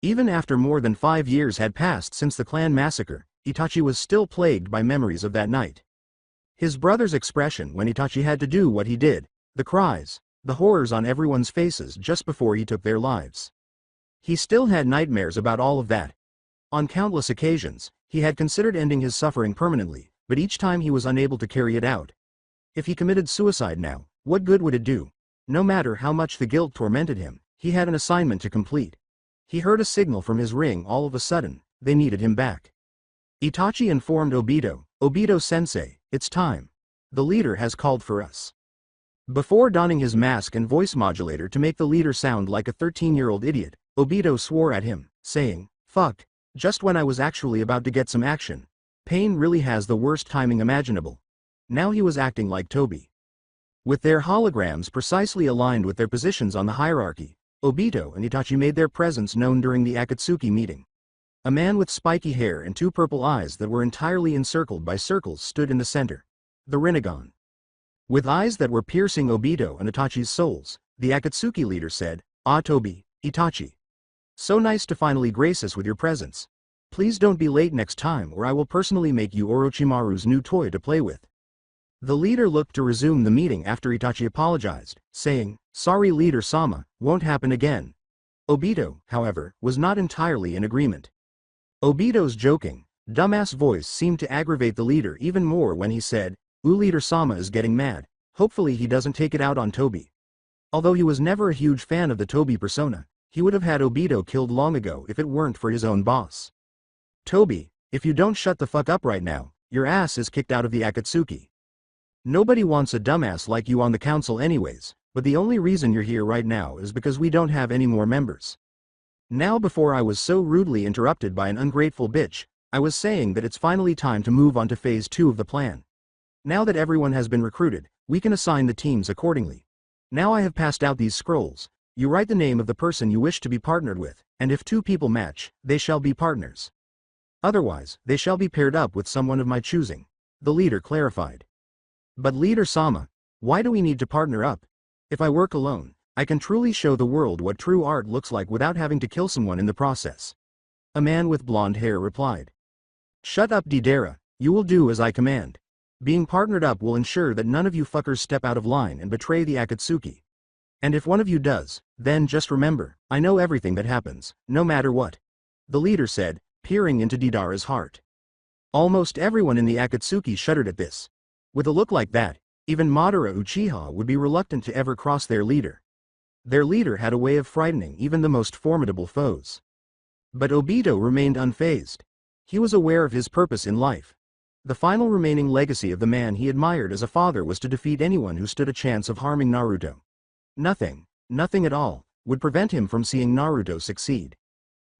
Even after more than 5 years had passed since the clan massacre, Itachi was still plagued by memories of that night. His brother's expression when Itachi had to do what he did, the cries, the horrors on everyone's faces just before he took their lives. He still had nightmares about all of that. On countless occasions, he had considered ending his suffering permanently, but each time he was unable to carry it out. If he committed suicide now, what good would it do? No matter how much the guilt tormented him, he had an assignment to complete. He heard a signal from his ring all of a sudden, they needed him back. Itachi informed Obito, "Obito-sensei, it's time. The leader has called for us." Before donning his mask and voice modulator to make the leader sound like a 13-year-old idiot, Obito swore at him, saying, "Fuck, just when I was actually about to get some action. Pain really has the worst timing imaginable." Now he was acting like Toby. With their holograms precisely aligned with their positions on the hierarchy, Obito and Itachi made their presence known during the Akatsuki meeting. A man with spiky hair and 2 purple eyes that were entirely encircled by circles stood in the center. The Rinnegan. With eyes that were piercing Obito and Itachi's souls, the Akatsuki leader said, "Ah Toby, Itachi. So nice to finally grace us with your presence. Please don't be late next time or I will personally make you Orochimaru's new toy to play with." The leader looked to resume the meeting after Itachi apologized, saying, "Sorry Leader-sama, won't happen again." Obito, however, was not entirely in agreement. Obito's joking, dumbass voice seemed to aggravate the leader even more when he said, Leader-sama is getting mad, hopefully he doesn't take it out on Toby." Although he was never a huge fan of the Toby persona, he would have had Obito killed long ago if it weren't for his own boss. "Toby, if you don't shut the fuck up right now, your ass is kicked out of the Akatsuki. Nobody wants a dumbass like you on the council anyways, but the only reason you're here right now is because we don't have any more members." Now before I was so rudely interrupted by an ungrateful bitch, I was saying that it's finally time to move on to phase 2 of the plan. Now that everyone has been recruited, we can assign the teams accordingly. Now I have passed out these scrolls. You write the name of the person you wish to be partnered with, and if 2 people match, they shall be partners. Otherwise, they shall be paired up with someone of my choosing, the leader clarified. "But Leader-sama, why do we need to partner up? If I work alone, I can truly show the world what true art looks like without having to kill someone in the process." A man with blonde hair replied. "Shut up Deidara, you will do as I command. Being partnered up will ensure that none of you fuckers step out of line and betray the Akatsuki. And if one of you does, then just remember, I know everything that happens, no matter what," the leader said, peering into Deidara's heart. Almost everyone in the Akatsuki shuddered at this. With a look like that, even Madara Uchiha would be reluctant to ever cross their leader. Their leader had a way of frightening even the most formidable foes. But Obito remained unfazed. He was aware of his purpose in life. The final remaining legacy of the man he admired as a father was to defeat anyone who stood a chance of harming Naruto. Nothing at all, would prevent him from seeing Naruto succeed.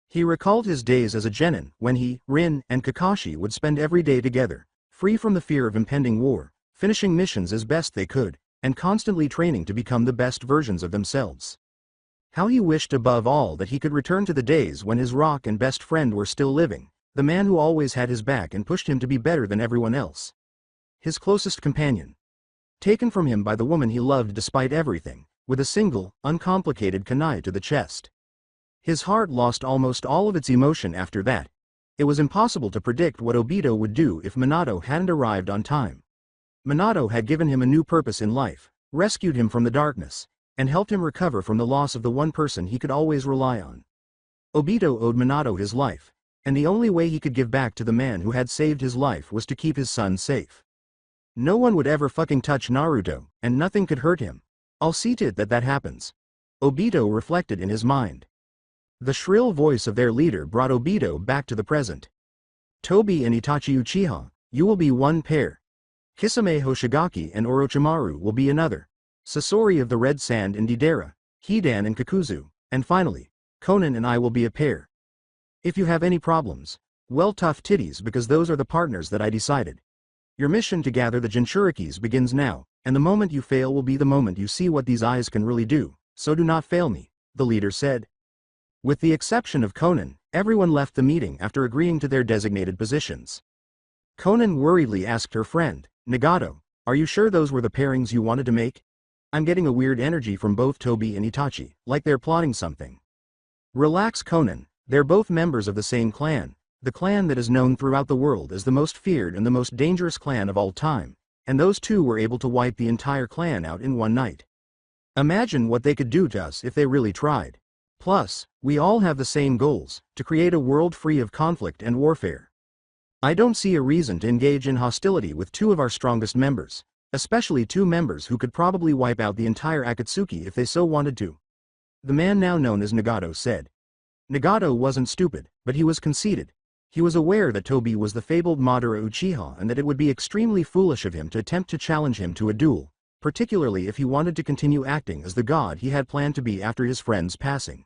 He recalled his days as a genin when he, Rin, and Kakashi would spend every day together, free from the fear of impending war, finishing missions as best they could, and constantly training to become the best versions of themselves. How he wished above all that he could return to the days when his rock and best friend were still living, the man who always had his back and pushed him to be better than everyone else. His closest companion. Taken from him by the woman he loved despite everything, with a single, uncomplicated kunai to the chest. His heart lost almost all of its emotion after that. It was impossible to predict what Obito would do if Minato hadn't arrived on time. Minato had given him a new purpose in life, rescued him from the darkness, and helped him recover from the loss of the one person he could always rely on. Obito owed Minato his life, and the only way he could give back to the man who had saved his life was to keep his son safe. No one would ever fucking touch Naruto, and nothing could hurt him. I'll see to it that that happens. Obito reflected in his mind. The shrill voice of their leader brought Obito back to the present. "Toby and Itachi Uchiha, you will be one pair. Kisame Hoshigaki and Orochimaru will be another. Sasori of the Red Sand and Deidara, Hidan and Kakuzu, and finally, Konan and I will be a pair. If you have any problems, well tough titties because those are the partners that I decided. Your mission to gather the Jinchurikis begins now, and the moment you fail will be the moment you see what these eyes can really do, so do not fail me," the leader said. With the exception of Konan, everyone left the meeting after agreeing to their designated positions. Konan worriedly asked her friend, "Nagato, are you sure those were the pairings you wanted to make? I'm getting a weird energy from both Toby and Itachi, like they're plotting something." "Relax Konan, They're both members of the same clan, the clan that is known throughout the world as the most feared and the most dangerous clan of all time, and those two were able to wipe the entire clan out in one night. Imagine what they could do to us if they really tried. Plus, we all have the same goals, to create a world free of conflict and warfare. I don't see a reason to engage in hostility with two of our strongest members, especially two members who could probably wipe out the entire Akatsuki if they so wanted to. The man now known as Nagato said. Nagato wasn't stupid, but he was conceited. He was aware that Tobi was the fabled Madara Uchiha and that it would be extremely foolish of him to attempt to challenge him to a duel, particularly if he wanted to continue acting as the god he had planned to be after his friend's passing.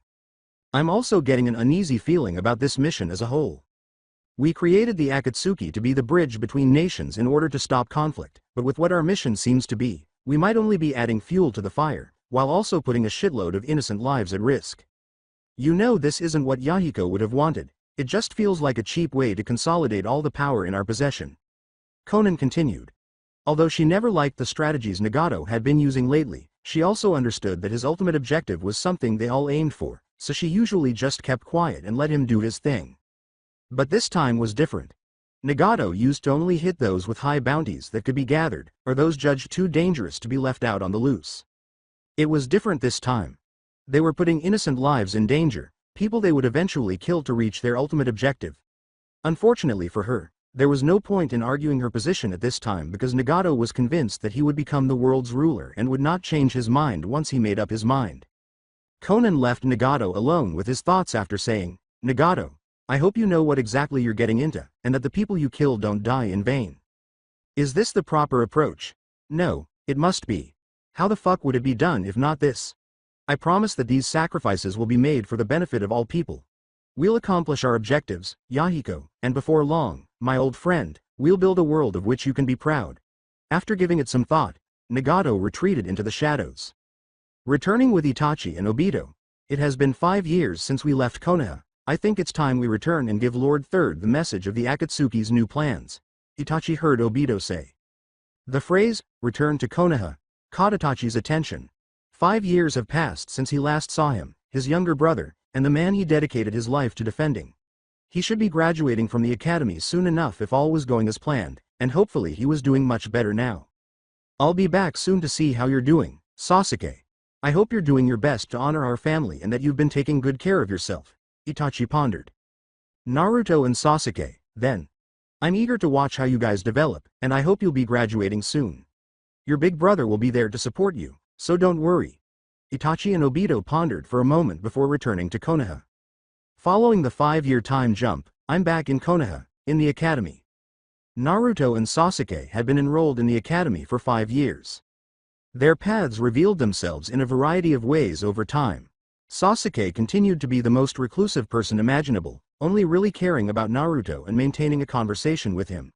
I'm also getting an uneasy feeling about this mission as a whole. We created the Akatsuki to be the bridge between nations in order to stop conflict, but with what our mission seems to be, we might only be adding fuel to the fire, while also putting a shitload of innocent lives at risk. You know this isn't what Yahiko would have wanted, it just feels like a cheap way to consolidate all the power in our possession. Conan continued. Although she never liked the strategies Nagato had been using lately, she also understood that his ultimate objective was something they all aimed for, so she usually just kept quiet and let him do his thing. But this time was different. Nagato used to only hit those with high bounties that could be gathered, or those judged too dangerous to be left out on the loose. It was different this time. They were putting innocent lives in danger, people they would eventually kill to reach their ultimate objective. Unfortunately for her, there was no point in arguing her position at this time because Nagato was convinced that he would become the world's ruler and would not change his mind once he made up his mind. Conan left Nagato alone with his thoughts after saying, "Nagato, I hope you know what exactly you're getting into, and that the people you kill don't die in vain. Is this the proper approach? No, it must be. How the fuck would it be done if not this? I promise that these sacrifices will be made for the benefit of all people. We'll accomplish our objectives, Yahiko, and before long, my old friend, we'll build a world of which you can be proud." After giving it some thought, Nagato retreated into the shadows. Returning with Itachi and Obito. "It has been 5 years since we left Konoha. I think it's time we return and give Lord Third the message of the Akatsuki's new plans," Itachi heard Obito say. The phrase, "return to Konoha," caught Itachi's attention. 5 years have passed since he last saw him, his younger brother, and the man he dedicated his life to defending. He should be graduating from the academy soon enough if all was going as planned, and hopefully he was doing much better now. "I'll be back soon to see how you're doing, Sasuke. I hope you're doing your best to honor our family and that you've been taking good care of yourself," Itachi pondered. Naruto and Sasuke, then. "I'm eager to watch how you guys develop, and I hope you'll be graduating soon. Your big brother will be there to support you, so don't worry." Itachi and Obito pondered for a moment before returning to Konoha. Following the 5-year time jump, I'm back in Konoha, in the academy. Naruto and Sasuke had been enrolled in the academy for 5 years. Their paths revealed themselves in a variety of ways over time. Sasuke continued to be the most reclusive person imaginable, only really caring about Naruto and maintaining a conversation with him.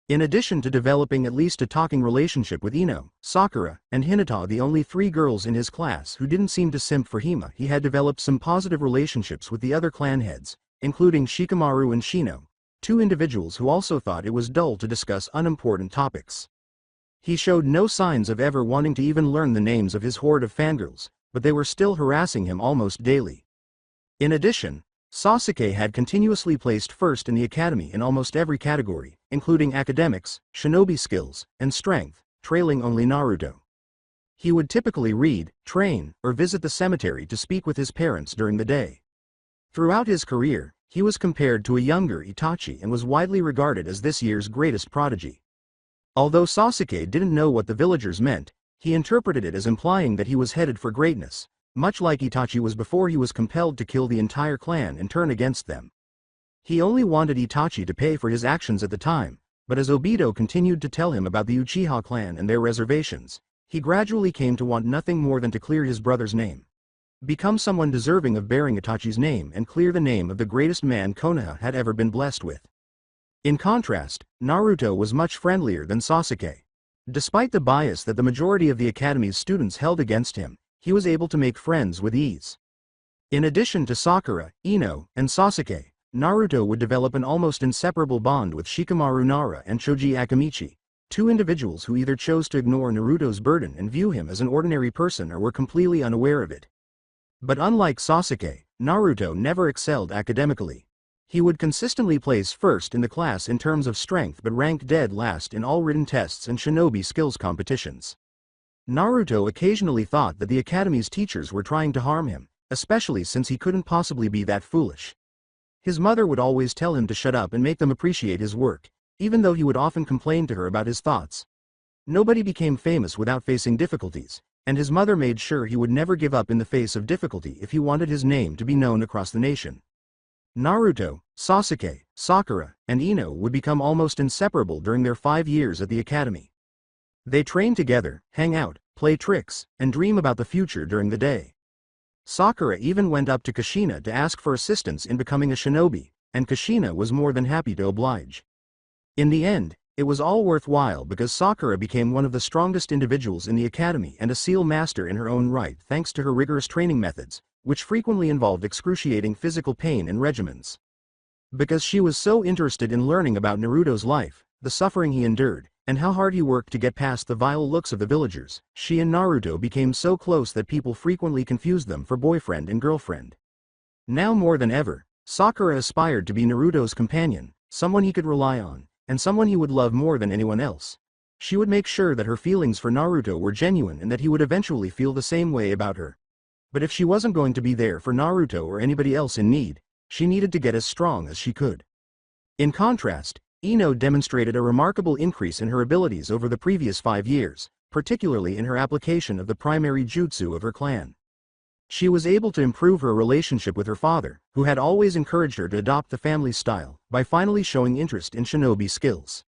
In addition to developing at least a talking relationship with Ino, Sakura, and Hinata, the only 3 girls in his class who didn't seem to simp for Hima, he had developed some positive relationships with the other clan heads, including Shikamaru and Shino, 2 individuals who also thought it was dull to discuss unimportant topics. He showed no signs of ever wanting to even learn the names of his horde of fangirls, but they were still harassing him almost daily. In addition, Sasuke had continuously placed first in the academy in almost every category, including academics, shinobi skills, and strength, trailing only Naruto. He would typically read, train, or visit the cemetery to speak with his parents during the day. Throughout his career, he was compared to a younger Itachi and was widely regarded as this year's greatest prodigy. Although Sasuke didn't know what the villagers meant, he interpreted it as implying that he was headed for greatness, much like Itachi was before he was compelled to kill the entire clan and turn against them. He only wanted Itachi to pay for his actions at the time, but as Obito continued to tell him about the Uchiha clan and their reservations, he gradually came to want nothing more than to clear his brother's name. Become someone deserving of bearing Itachi's name and clear the name of the greatest man Konoha had ever been blessed with. In contrast, Naruto was much friendlier than Sasuke. Despite the bias that the majority of the academy's students held against him, he was able to make friends with ease. In addition to Sakura, Ino, and Sasuke, Naruto would develop an almost inseparable bond with Shikamaru Nara and Choji Akamichi, 2 individuals who either chose to ignore Naruto's burden and view him as an ordinary person or were completely unaware of it. But unlike Sasuke, Naruto never excelled academically. He would consistently place first in the class in terms of strength but ranked dead last in all written tests and shinobi skills competitions. Naruto occasionally thought that the academy's teachers were trying to harm him, especially since he couldn't possibly be that foolish. His mother would always tell him to shut up and make them appreciate his work, even though he would often complain to her about his thoughts. Nobody became famous without facing difficulties, and his mother made sure he would never give up in the face of difficulty if he wanted his name to be known across the nation. Naruto, Sasuke, Sakura, and Ino would become almost inseparable during their 5 years at the academy. They train together, hang out, play tricks, and dream about the future during the day. Sakura even went up to Kushina to ask for assistance in becoming a shinobi, and Kushina was more than happy to oblige. In the end, it was all worthwhile because Sakura became one of the strongest individuals in the academy and a seal master in her own right thanks to her rigorous training methods, which frequently involved excruciating physical pain and regimens. Because she was so interested in learning about Naruto's life, the suffering he endured, and how hard he worked to get past the vile looks of the villagers, she and Naruto became so close that people frequently confused them for boyfriend and girlfriend. Now more than ever, Sakura aspired to be Naruto's companion, someone he could rely on, and someone he would love more than anyone else. She would make sure that her feelings for Naruto were genuine and that he would eventually feel the same way about her. But if she wasn't going to be there for Naruto or anybody else in need, she needed to get as strong as she could. In contrast, Ino demonstrated a remarkable increase in her abilities over the previous 5 years, particularly in her application of the primary jutsu of her clan. She was able to improve her relationship with her father, who had always encouraged her to adopt the family style, by finally showing interest in shinobi skills.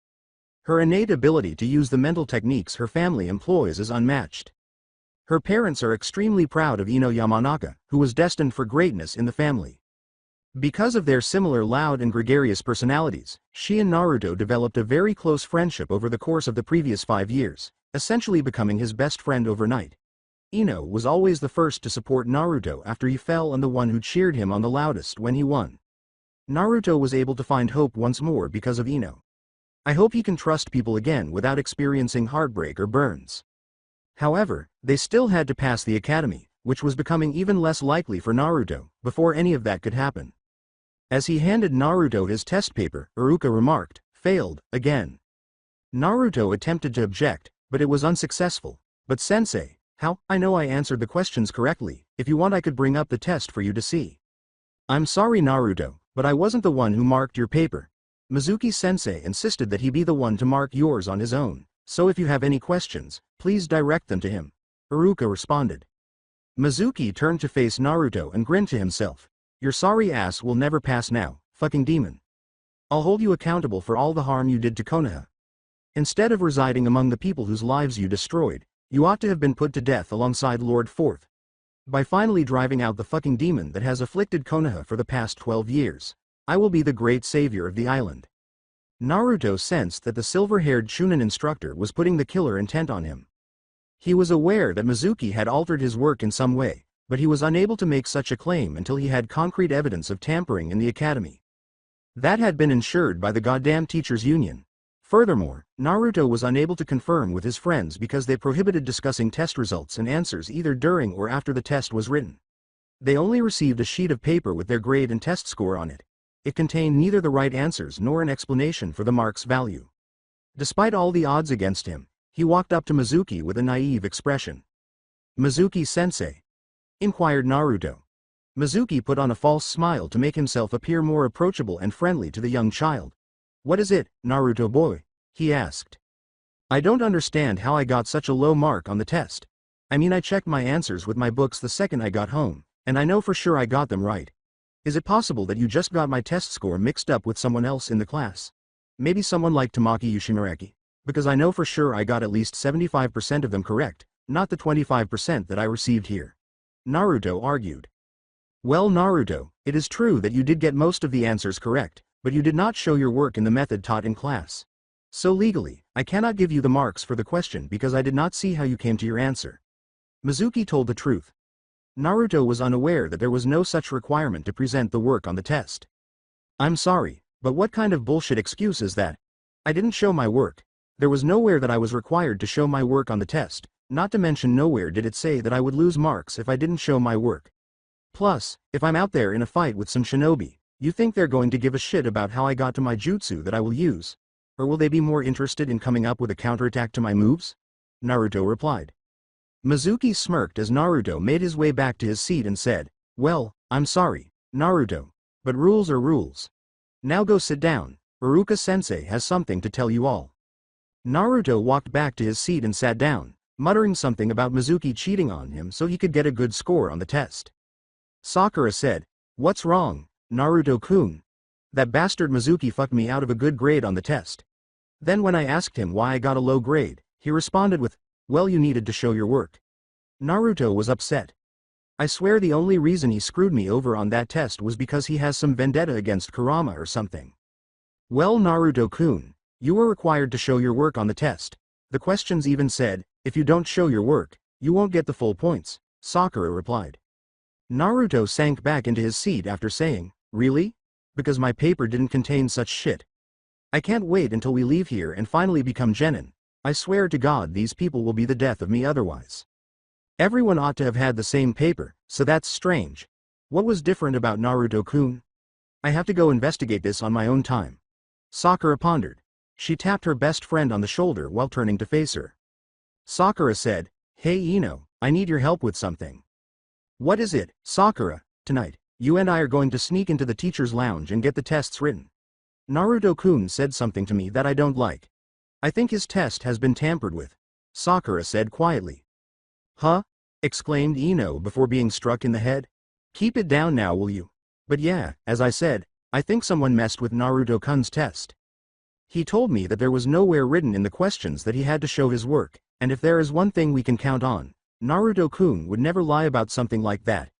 Her innate ability to use the mental techniques her family employs is unmatched. Her parents are extremely proud of Ino Yamanaka, who was destined for greatness in the family. Because of their similar loud and gregarious personalities, she and Naruto developed a very close friendship over the course of the previous 5 years, essentially becoming his best friend overnight. Ino was always the first to support Naruto after he fell and the one who cheered him on the loudest when he won. Naruto was able to find hope once more because of Ino. I hope he can trust people again without experiencing heartbreak or burns. However, they still had to pass the academy, which was becoming even less likely for Naruto, before any of that could happen. As he handed Naruto his test paper, Iruka remarked, "Failed, again." Naruto attempted to object, but it was unsuccessful. "But sensei, how? I know I answered the questions correctly. If you want I could bring up the test for you to see." "I'm sorry Naruto, but I wasn't the one who marked your paper. Mizuki-sensei insisted that he be the one to mark yours on his own, so if you have any questions, please direct them to him," Iruka responded. Mizuki turned to face Naruto and grinned to himself. "Your sorry ass will never pass now, fucking demon. I'll hold you accountable for all the harm you did to Konoha. Instead of residing among the people whose lives you destroyed, you ought to have been put to death alongside Lord Fourth. By finally driving out the fucking demon that has afflicted Konoha for the past 12 years, I will be the great savior of the island." Naruto sensed that the silver-haired Chunin instructor was putting the killer intent on him. He was aware that Mizuki had altered his work in some way, but he was unable to make such a claim until he had concrete evidence of tampering in the academy. That had been ensured by the goddamn teachers' union. Furthermore, Naruto was unable to confirm with his friends because they prohibited discussing test results and answers either during or after the test was written. They only received a sheet of paper with their grade and test score on it. It contained neither the right answers nor an explanation for the mark's value. Despite all the odds against him, he walked up to Mizuki with a naive expression. "Mizuki-sensei?" inquired Naruto. Mizuki put on a false smile to make himself appear more approachable and friendly to the young child. "What is it, Naruto boy?" he asked. "I don't understand how I got such a low mark on the test. I mean I checked my answers with my books the second I got home, and I know for sure I got them right. Is it possible that you just got my test score mixed up with someone else in the class? Maybe someone like Tamaki Yoshimaraki? Because I know for sure I got at least 75% of them correct, not the 25% that I received here," Naruto argued. "Well Naruto, it is true that you did get most of the answers correct, but you did not show your work in the method taught in class. So legally, I cannot give you the marks for the question because I did not see how you came to your answer." Mizuki told the truth. Naruto was unaware that there was no such requirement to present the work on the test. "I'm sorry, but what kind of bullshit excuse is that? I didn't show my work. There was nowhere that I was required to show my work on the test, not to mention nowhere did it say that I would lose marks if I didn't show my work. Plus, if I'm out there in a fight with some shinobi, you think they're going to give a shit about how I got to my jutsu that I will use? Or will they be more interested in coming up with a counterattack to my moves? Naruto replied. Mizuki smirked as Naruto made his way back to his seat and said, "Well, I'm sorry, Naruto, but rules are rules. Now go sit down, Iruka-sensei has something to tell you all." Naruto walked back to his seat and sat down, muttering something about Mizuki cheating on him so he could get a good score on the test. Sakura said, "What's wrong, Naruto-kun? That bastard Mizuki fucked me out of a good grade on the test. Then when I asked him why I got a low grade, he responded with, 'Well, you needed to show your work.'" Naruto was upset. "I swear the only reason he screwed me over on that test was because he has some vendetta against Kurama or something." "Well, Naruto-kun, you were required to show your work on the test. The questions even said, if you don't show your work, you won't get the full points," Sakura replied. Naruto sank back into his seat after saying, "Really? Because my paper didn't contain such shit. I can't wait until we leave here and finally become genin. I swear to God these people will be the death of me otherwise. Everyone ought to have had the same paper, so that's strange. What was different about Naruto-kun? I have to go investigate this on my own time." Sakura pondered. She tapped her best friend on the shoulder while turning to face her. Sakura said, "Hey Ino, I need your help with something." "What is it, Sakura?" "Tonight, you and I are going to sneak into the teacher's lounge and get the tests written. Naruto-kun said something to me that I don't like. I think his test has been tampered with," Sakura said quietly. "Huh?" exclaimed Ino before being struck in the head. "Keep it down now, will you? But yeah, as I said, I think someone messed with Naruto-kun's test. He told me that there was nowhere written in the questions that he had to show his work, and if there is one thing we can count on, Naruto-kun would never lie about something like that.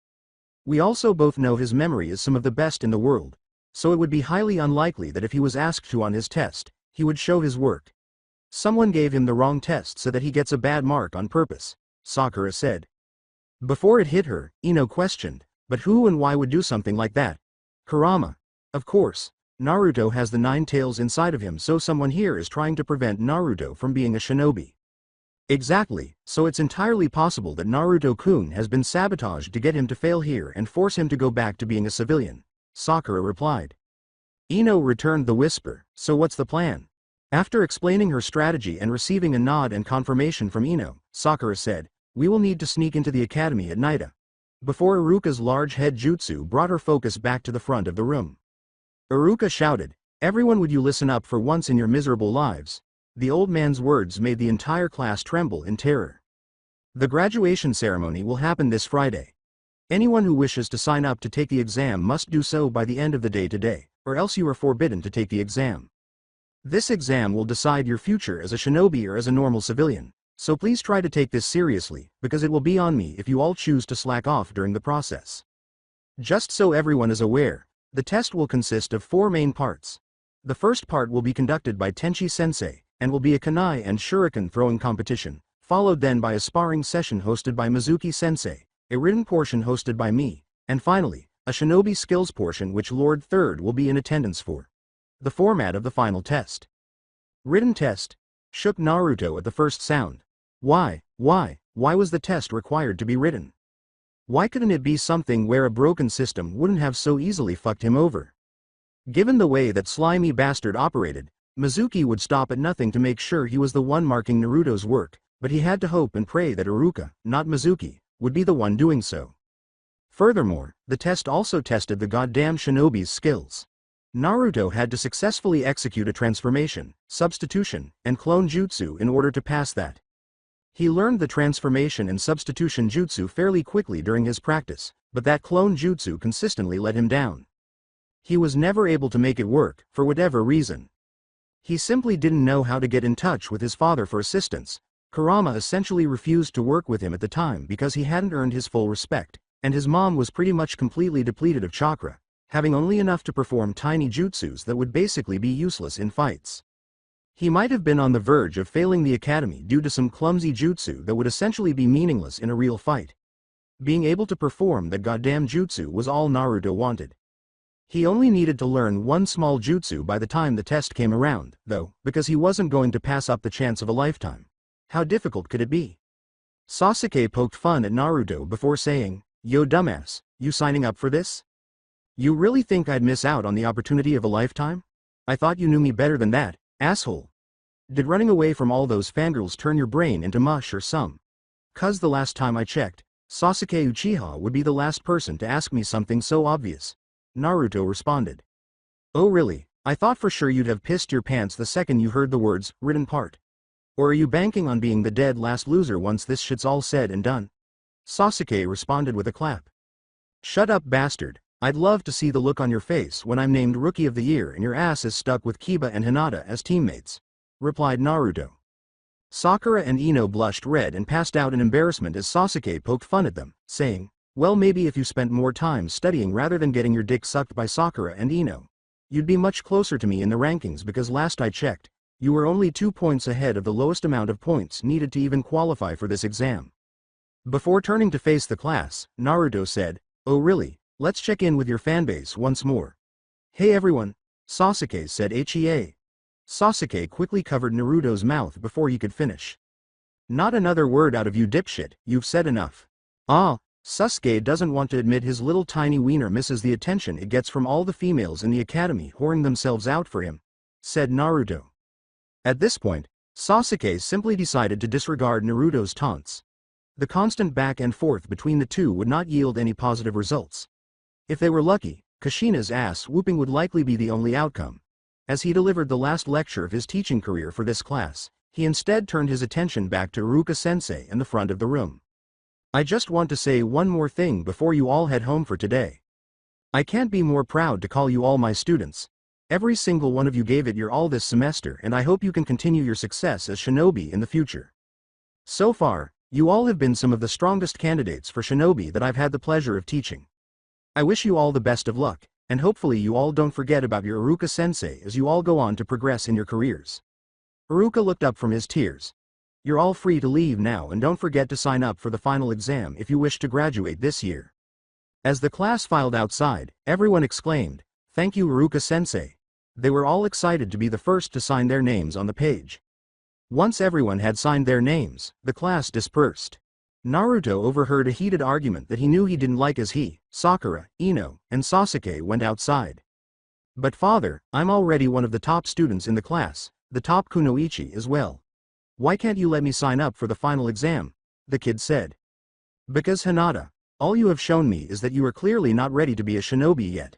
We also both know his memory is some of the best in the world, so it would be highly unlikely that if he was asked to on his test, he would show his work. Someone gave him the wrong test so that he gets a bad mark on purpose," Sakura said. Before it hit her, Ino questioned, "But who and why would do something like that?" "Kurama. Of course. Naruto has the 9 tails inside of him, so someone here is trying to prevent Naruto from being a shinobi." "Exactly, so it's entirely possible that Naruto-kun has been sabotaged to get him to fail here and force him to go back to being a civilian," Sakura replied. Ino returned the whisper, "So what's the plan?" After explaining her strategy and receiving a nod and confirmation from Ino, Sakura said, "We will need to sneak into the academy at night." Before Iruka's large head jutsu brought her focus back to the front of the room. Iruka shouted, "Everyone, would you listen up for once in your miserable lives?" The old man's words made the entire class tremble in terror. "The graduation ceremony will happen this Friday. Anyone who wishes to sign up to take the exam must do so by the end of the day today, or else you are forbidden to take the exam. This exam will decide your future as a shinobi or as a normal civilian, so please try to take this seriously, because it will be on me if you all choose to slack off during the process. Just so everyone is aware, the test will consist of 4 main parts. The first part will be conducted by Tenchi-sensei, and will be a kunai and shuriken throwing competition, followed then by a sparring session hosted by Mizuki-sensei, a written portion hosted by me, and finally, a shinobi skills portion which Lord Third will be in attendance for. The format of the final test. Written test. Shook Naruto at the first sound. Why was the test required to be written? Why couldn't it be something where a broken system wouldn't have so easily fucked him over? Given the way that slimy bastard operated, Mizuki would stop at nothing to make sure he was the one marking Naruto's work, but he had to hope and pray that Iruka, not Mizuki, would be the one doing so. Furthermore, the test also tested the goddamn shinobi's skills. Naruto had to successfully execute a transformation, substitution, and clone jutsu in order to pass that. He learned the transformation and substitution jutsu fairly quickly during his practice, but that clone jutsu consistently let him down. He was never able to make it work, for whatever reason. He simply didn't know how to get in touch with his father for assistance. Kurama essentially refused to work with him at the time because he hadn't earned his full respect, and his mom was pretty much completely depleted of chakra, having only enough to perform tiny jutsus that would basically be useless in fights. He might have been on the verge of failing the academy due to some clumsy jutsu that would essentially be meaningless in a real fight. Being able to perform that goddamn jutsu was all Naruto wanted. He only needed to learn one small jutsu by the time the test came around, though, because he wasn't going to pass up the chance of a lifetime. How difficult could it be? Sasuke poked fun at Naruto before saying, Yo dumbass, you signing up for this? You really think I'd miss out on the opportunity of a lifetime? I thought you knew me better than that, asshole. Did running away from all those fangirls turn your brain into mush or some? 'Cause the last time I checked, Sasuke Uchiha would be the last person to ask me something so obvious. Naruto responded. Oh really, I thought for sure you'd have pissed your pants the second you heard the words, written part. Or are you banking on being the dead last loser once this shit's all said and done? Sasuke responded with a clap. Shut up bastard, I'd love to see the look on your face when I'm named Rookie of the Year and your ass is stuck with Kiba and Hinata as teammates, replied Naruto. Sakura and Ino blushed red and passed out in embarrassment as Sasuke poked fun at them, saying, well maybe if you spent more time studying rather than getting your dick sucked by Sakura and Ino, you'd be much closer to me in the rankings because last I checked, you were only 2 points ahead of the lowest amount of points needed to even qualify for this exam. Before turning to face the class, Naruto said, oh really, let's check in with your fanbase once more. Hey everyone, Sasuke said HEA. Sasuke quickly covered Naruto's mouth before he could finish. Not another word out of you dipshit, you've said enough. Ah, Sasuke doesn't want to admit his little tiny wiener misses the attention it gets from all the females in the academy whoring themselves out for him, said Naruto. At this point, Sasuke simply decided to disregard Naruto's taunts. The constant back and forth between the two would not yield any positive results. If they were lucky, Kushina's ass whooping would likely be the only outcome. As he delivered the last lecture of his teaching career for this class, he instead turned his attention back to Ruka-sensei in the front of the room. I just want to say one more thing before you all head home for today. I can't be more proud to call you all my students. Every single one of you gave it your all this semester and I hope you can continue your success as shinobi in the future. So far, you all have been some of the strongest candidates for shinobi that I've had the pleasure of teaching. I wish you all the best of luck, and hopefully you all don't forget about your Iruka-sensei as you all go on to progress in your careers. Iruka looked up from his tears. You're all free to leave now and don't forget to sign up for the final exam if you wish to graduate this year. As the class filed outside, everyone exclaimed, thank you Iruka-sensei. They were all excited to be the first to sign their names on the page. Once everyone had signed their names, the class dispersed. Naruto overheard a heated argument that he knew he didn't like as he, Sakura, Ino, and Sasuke went outside. But father, I'm already one of the top students in the class, the top kunoichi as well. Why can't you let me sign up for the final exam? The kid said. Because Hinata, all you have shown me is that you are clearly not ready to be a shinobi yet.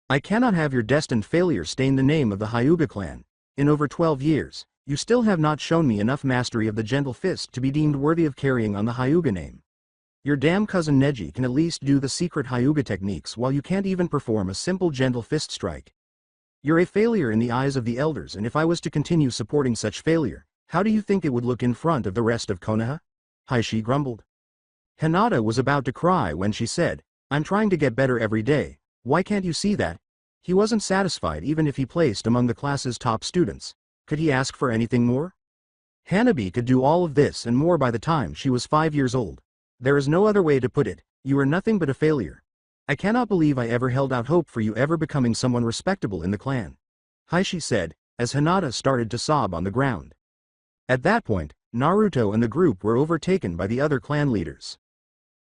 I cannot have your destined failure stain the name of the Hyuga clan. In over 12 years, you still have not shown me enough mastery of the gentle fist to be deemed worthy of carrying on the Hyuga name. Your damn cousin Neji can at least do the secret Hyuga techniques while you can't even perform a simple gentle fist strike. You're a failure in the eyes of the elders and if I was to continue supporting such failure, how do you think it would look in front of the rest of Konoha? Heishi grumbled. Hinata was about to cry when she said, I'm trying to get better every day, why can't you see that? He wasn't satisfied even if he placed among the class's top students. Could he ask for anything more? Hanabi could do all of this and more by the time she was 5 years old. There is no other way to put it, you are nothing but a failure. I cannot believe I ever held out hope for you ever becoming someone respectable in the clan. Heishi said, as Hinata started to sob on the ground. At that point, Naruto and the group were overtaken by the other clan leaders.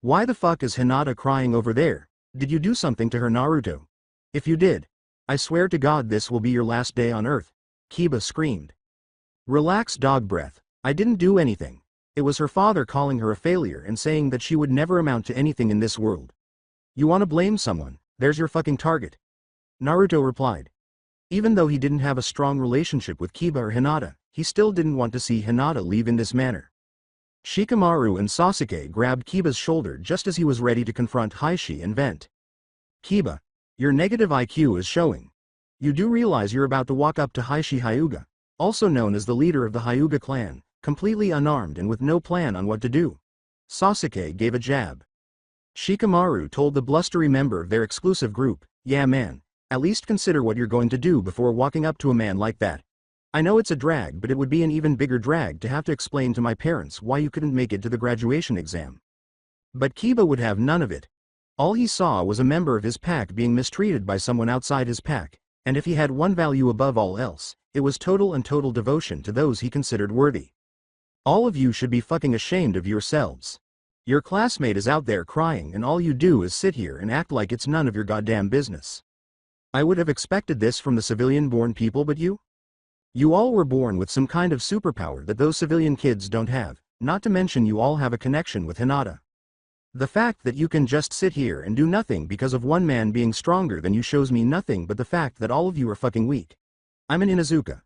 Why the fuck is Hinata crying over there? Did you do something to her, Naruto? If you did, I swear to God this will be your last day on Earth. Kiba screamed. Relax dog breath, I didn't do anything. It was her father calling her a failure and saying that she would never amount to anything in this world. You wanna blame someone, there's your fucking target. Naruto replied. Even though he didn't have a strong relationship with Kiba or Hinata, he still didn't want to see Hinata leave in this manner. Shikamaru and Sasuke grabbed Kiba's shoulder just as he was ready to confront Heishi and vent. Kiba, your negative IQ is showing. You do realize you're about to walk up to Heishi Hyuga, also known as the leader of the Hyuga clan, completely unarmed and with no plan on what to do. Sasuke gave a jab. Shikamaru told the blustery member of their exclusive group, yeah man, at least consider what you're going to do before walking up to a man like that. I know it's a drag but it would be an even bigger drag to have to explain to my parents why you couldn't make it to the graduation exam. But Kiba would have none of it. All he saw was a member of his pack being mistreated by someone outside his pack. And if he had one value above all else, it was total devotion to those he considered worthy. All of you should be fucking ashamed of yourselves. Your classmate is out there crying and all you do is sit here and act like it's none of your goddamn business. I would have expected this from the civilian-born people, but you? You all were born with some kind of superpower that those civilian kids don't have, not to mention you all have a connection with Hinata. The fact that you can just sit here and do nothing because of one man being stronger than you shows me nothing but the fact that all of you are fucking weak. I'm an Inuzuka.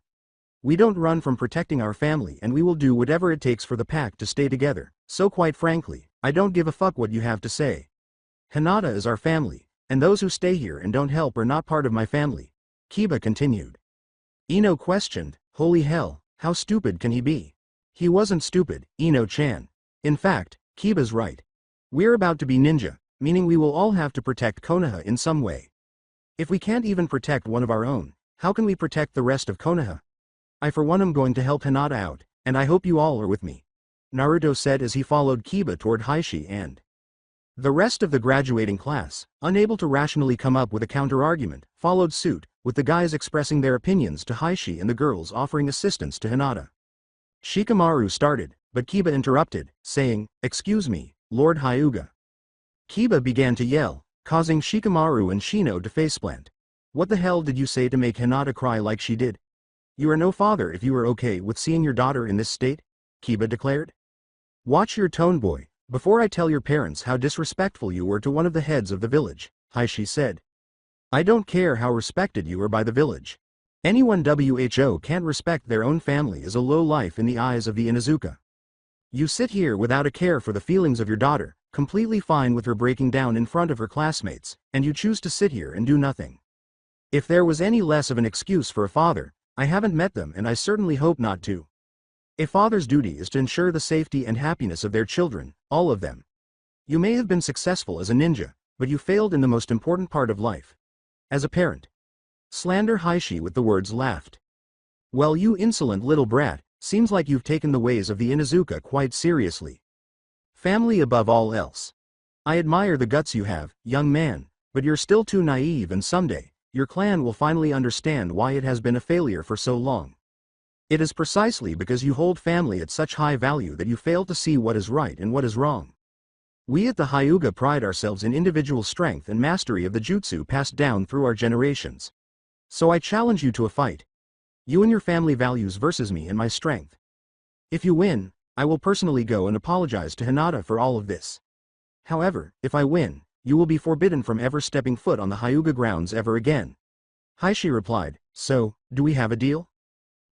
We don't run from protecting our family and we will do whatever it takes for the pack to stay together, so quite frankly, I don't give a fuck what you have to say. Hinata is our family, and those who stay here and don't help are not part of my family. Kiba continued. Ino questioned, holy hell, how stupid can he be? He wasn't stupid, Ino-chan. In fact, Kiba's right. We're about to be ninja, meaning we will all have to protect Konoha in some way. If we can't even protect one of our own, how can we protect the rest of Konoha? I for one am going to help Hinata out, and I hope you all are with me. Naruto said as he followed Kiba toward Heishi and the rest of the graduating class, unable to rationally come up with a counter-argument, followed suit, with the guys expressing their opinions to Heishi and the girls offering assistance to Hinata. Shikamaru started, but Kiba interrupted, saying, "Excuse me, Lord Hyuga." Kiba began to yell, causing Shikamaru and Shino to faceplant. What the hell did you say to make Hinata cry like she did? You are no father if you are okay with seeing your daughter in this state, Kiba declared. Watch your tone, boy, before I tell your parents how disrespectful you were to one of the heads of the village, Heishi said. I don't care how respected you are by the village. Anyone who can't respect their own family is a low life in the eyes of the Inuzuka. You sit here without a care for the feelings of your daughter, completely fine with her breaking down in front of her classmates, and you choose to sit here and do nothing. If there was any less of an excuse for a father, I haven't met them and I certainly hope not to. A father's duty is to ensure the safety and happiness of their children, all of them. You may have been successful as a ninja, but you failed in the most important part of life. As a parent. Slander Heishi with the words laughed. Well, you insolent little brat, seems like you've taken the ways of the Inuzuka quite seriously. Family above all else. I admire the guts you have, young man, but you're still too naive and someday, your clan will finally understand why it has been a failure for so long. It is precisely because you hold family at such high value that you fail to see what is right and what is wrong. We at the Hyuga pride ourselves in individual strength and mastery of the jutsu passed down through our generations. So I challenge you to a fight. You and your family values versus me and my strength. If you win, I will personally go and apologize to Hinata for all of this. However, if I win, you will be forbidden from ever stepping foot on the Hyuga grounds ever again. Heishi replied, so, do we have a deal?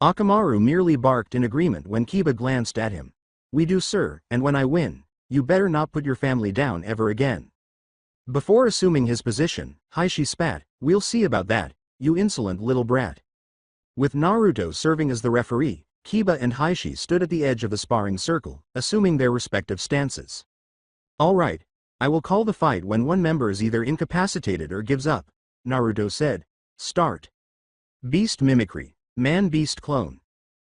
Akamaru merely barked in agreement when Kiba glanced at him. We do, sir, and when I win, you better not put your family down ever again. Before assuming his position, Heishi spat, we'll see about that, you insolent little brat. With Naruto serving as the referee, Kiba and Heishi stood at the edge of the sparring circle, assuming their respective stances. Alright, I will call the fight when one member is either incapacitated or gives up, Naruto said. Start. Beast mimicry, man-beast clone.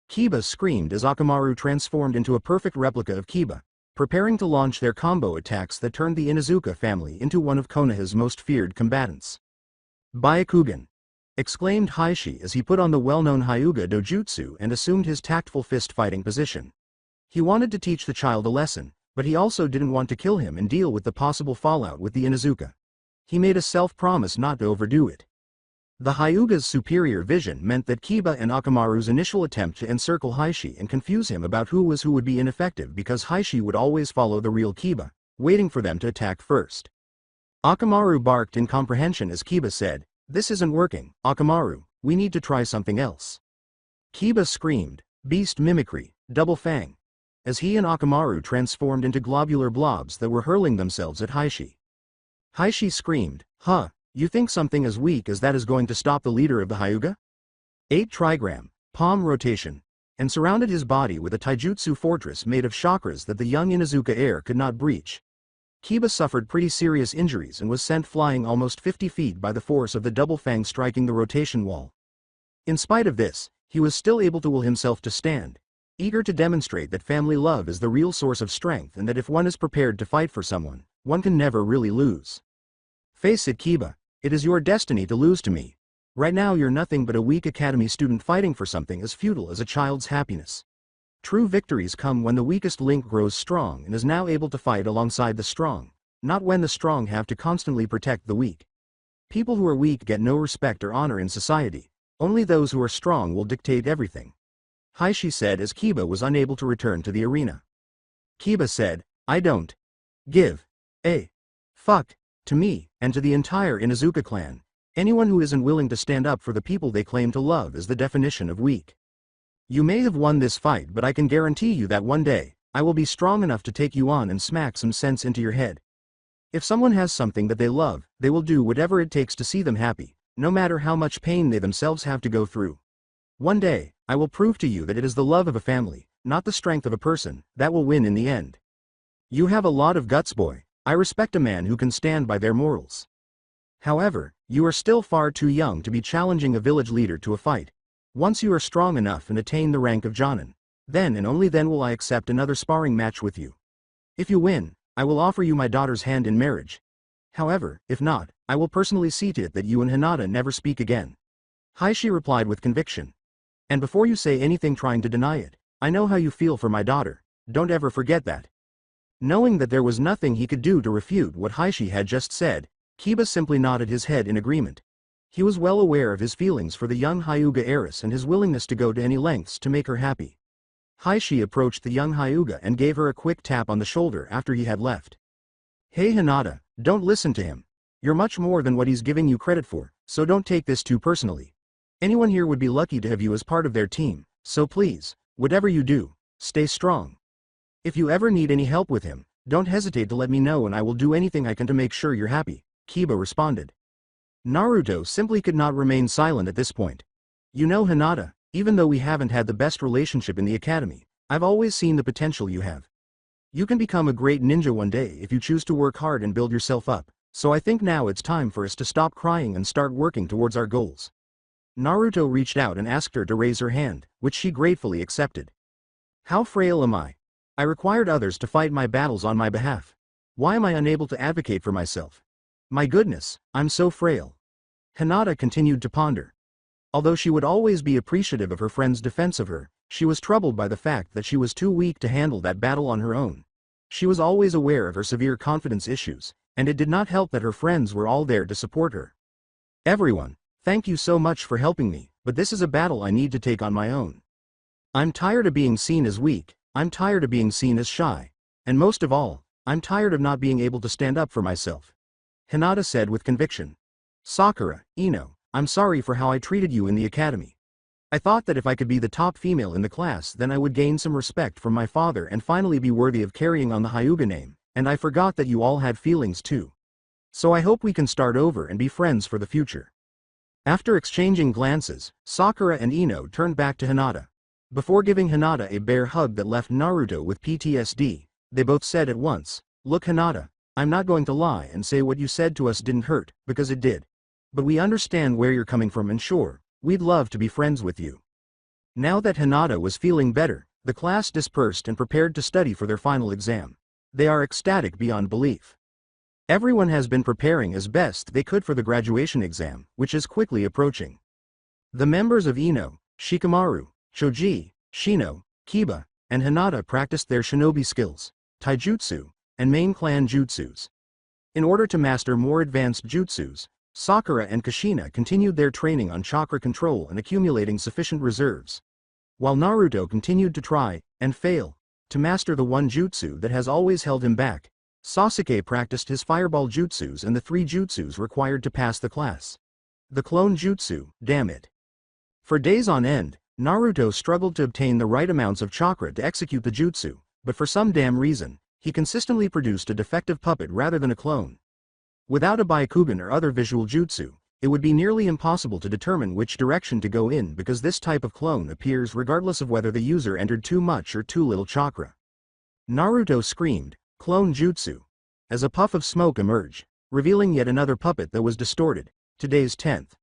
Kiba screamed as Akamaru transformed into a perfect replica of Kiba, preparing to launch their combo attacks that turned the Inuzuka family into one of Konoha's most feared combatants. Byakugan! Exclaimed Heishi as he put on the well-known Hyuga dojutsu and assumed his tactful fist-fighting position. He wanted to teach the child a lesson, but he also didn't want to kill him and deal with the possible fallout with the Inuzuka. He made a self-promise not to overdo it. The Hyuga's superior vision meant that Kiba and Akamaru's initial attempt to encircle Heishi and confuse him about who would be ineffective because Heishi would always follow the real Kiba, waiting for them to attack first. Akamaru barked in comprehension as Kiba said, this isn't working, Akamaru, we need to try something else. Kiba screamed, beast mimicry, double fang, as he and Akamaru transformed into globular blobs that were hurling themselves at Heishi. Heishi screamed, huh, you think something as weak as that is going to stop the leader of the Hyuga? 8 trigram, palm rotation, and surrounded his body with a taijutsu fortress made of chakras that the young Inuzuka heir could not breach. Kiba suffered pretty serious injuries and was sent flying almost 50 feet by the force of the double fang striking the rotation wall. In spite of this, he was still able to will himself to stand, eager to demonstrate that family love is the real source of strength and that if one is prepared to fight for someone, one can never really lose. Face it, Kiba, it is your destiny to lose to me. Right now you're nothing but a weak academy student fighting for something as futile as a child's happiness. True victories come when the weakest link grows strong and is now able to fight alongside the strong, not when the strong have to constantly protect the weak. People who are weak get no respect or honor in society. Only those who are strong will dictate everything. Heishi said as Kiba was unable to return to the arena. Kiba said, I don't give a fuck to me and to the entire Inuzuka clan. Anyone who isn't willing to stand up for the people they claim to love is the definition of weak. You may have won this fight, but I can guarantee you that one day, I will be strong enough to take you on and smack some sense into your head. If someone has something that they love, they will do whatever it takes to see them happy, no matter how much pain they themselves have to go through. One day, I will prove to you that it is the love of a family, not the strength of a person, that will win in the end. You have a lot of guts, boy. I respect a man who can stand by their morals. However, you are still far too young to be challenging a village leader to a fight. Once you are strong enough and attain the rank of Jonin, then and only then will I accept another sparring match with you. If you win, I will offer you my daughter's hand in marriage. However, if not, I will personally see to it that you and Hinata never speak again. Heishi replied with conviction. And before you say anything trying to deny it, I know how you feel for my daughter, don't ever forget that. Knowing that there was nothing he could do to refute what Heishi had just said, Kiba simply nodded his head in agreement. He was well aware of his feelings for the young Hyuga heiress and his willingness to go to any lengths to make her happy. Heishi approached the young Hyuga and gave her a quick tap on the shoulder after he had left. Hey Hinata, don't listen to him. You're much more than what he's giving you credit for, so don't take this too personally. Anyone here would be lucky to have you as part of their team, so please, whatever you do, stay strong. If you ever need any help with him, don't hesitate to let me know and I will do anything I can to make sure you're happy, Kiba responded. Naruto simply could not remain silent at this point. You know Hinata, even though we haven't had the best relationship in the academy, I've always seen the potential you have. You can become a great ninja one day if you choose to work hard and build yourself up, so I think now it's time for us to stop crying and start working towards our goals. Naruto reached out and asked her to raise her hand, which she gratefully accepted. How frail am I? I required others to fight my battles on my behalf. Why am I unable to advocate for myself? My goodness, I'm so frail. Hinata continued to ponder. Although she would always be appreciative of her friend's defense of her, she was troubled by the fact that she was too weak to handle that battle on her own. She was always aware of her severe confidence issues, and it did not help that her friends were all there to support her. Everyone, thank you so much for helping me, but this is a battle I need to take on my own. I'm tired of being seen as weak, I'm tired of being seen as shy, and most of all, I'm tired of not being able to stand up for myself. Hinata said with conviction. Sakura, Ino, I'm sorry for how I treated you in the academy. I thought that if I could be the top female in the class then I would gain some respect from my father and finally be worthy of carrying on the Hyuga name, and I forgot that you all had feelings too. So I hope we can start over and be friends for the future. After exchanging glances, Sakura and Ino turned back to Hinata. Before giving Hinata a bear hug that left Naruto with PTSD, they both said at once, Look Hinata, I'm not going to lie and say what you said to us didn't hurt, because it did. But we understand where you're coming from and sure, we'd love to be friends with you. Now that Hinata was feeling better, the class dispersed and prepared to study for their final exam. They are ecstatic beyond belief. Everyone has been preparing as best they could for the graduation exam, which is quickly approaching. The members of Ino, Shikamaru, Choji, Shino, Kiba, and Hinata practiced their shinobi skills, taijutsu, and main clan jutsus. In order to master more advanced jutsus, Sakura and Kushina continued their training on chakra control and accumulating sufficient reserves. While Naruto continued to try, and fail, to master the one jutsu that has always held him back, Sasuke practiced his fireball jutsus and the 3 jutsus required to pass the class. The clone jutsu, damn it. For days on end, Naruto struggled to obtain the right amounts of chakra to execute the jutsu, but for some damn reason, he consistently produced a defective puppet rather than a clone. Without a Byakugan or other visual jutsu, it would be nearly impossible to determine which direction to go in because this type of clone appears regardless of whether the user entered too much or too little chakra. Naruto screamed, "Clone jutsu!" as a puff of smoke emerged, revealing yet another puppet that was distorted, today's 10th.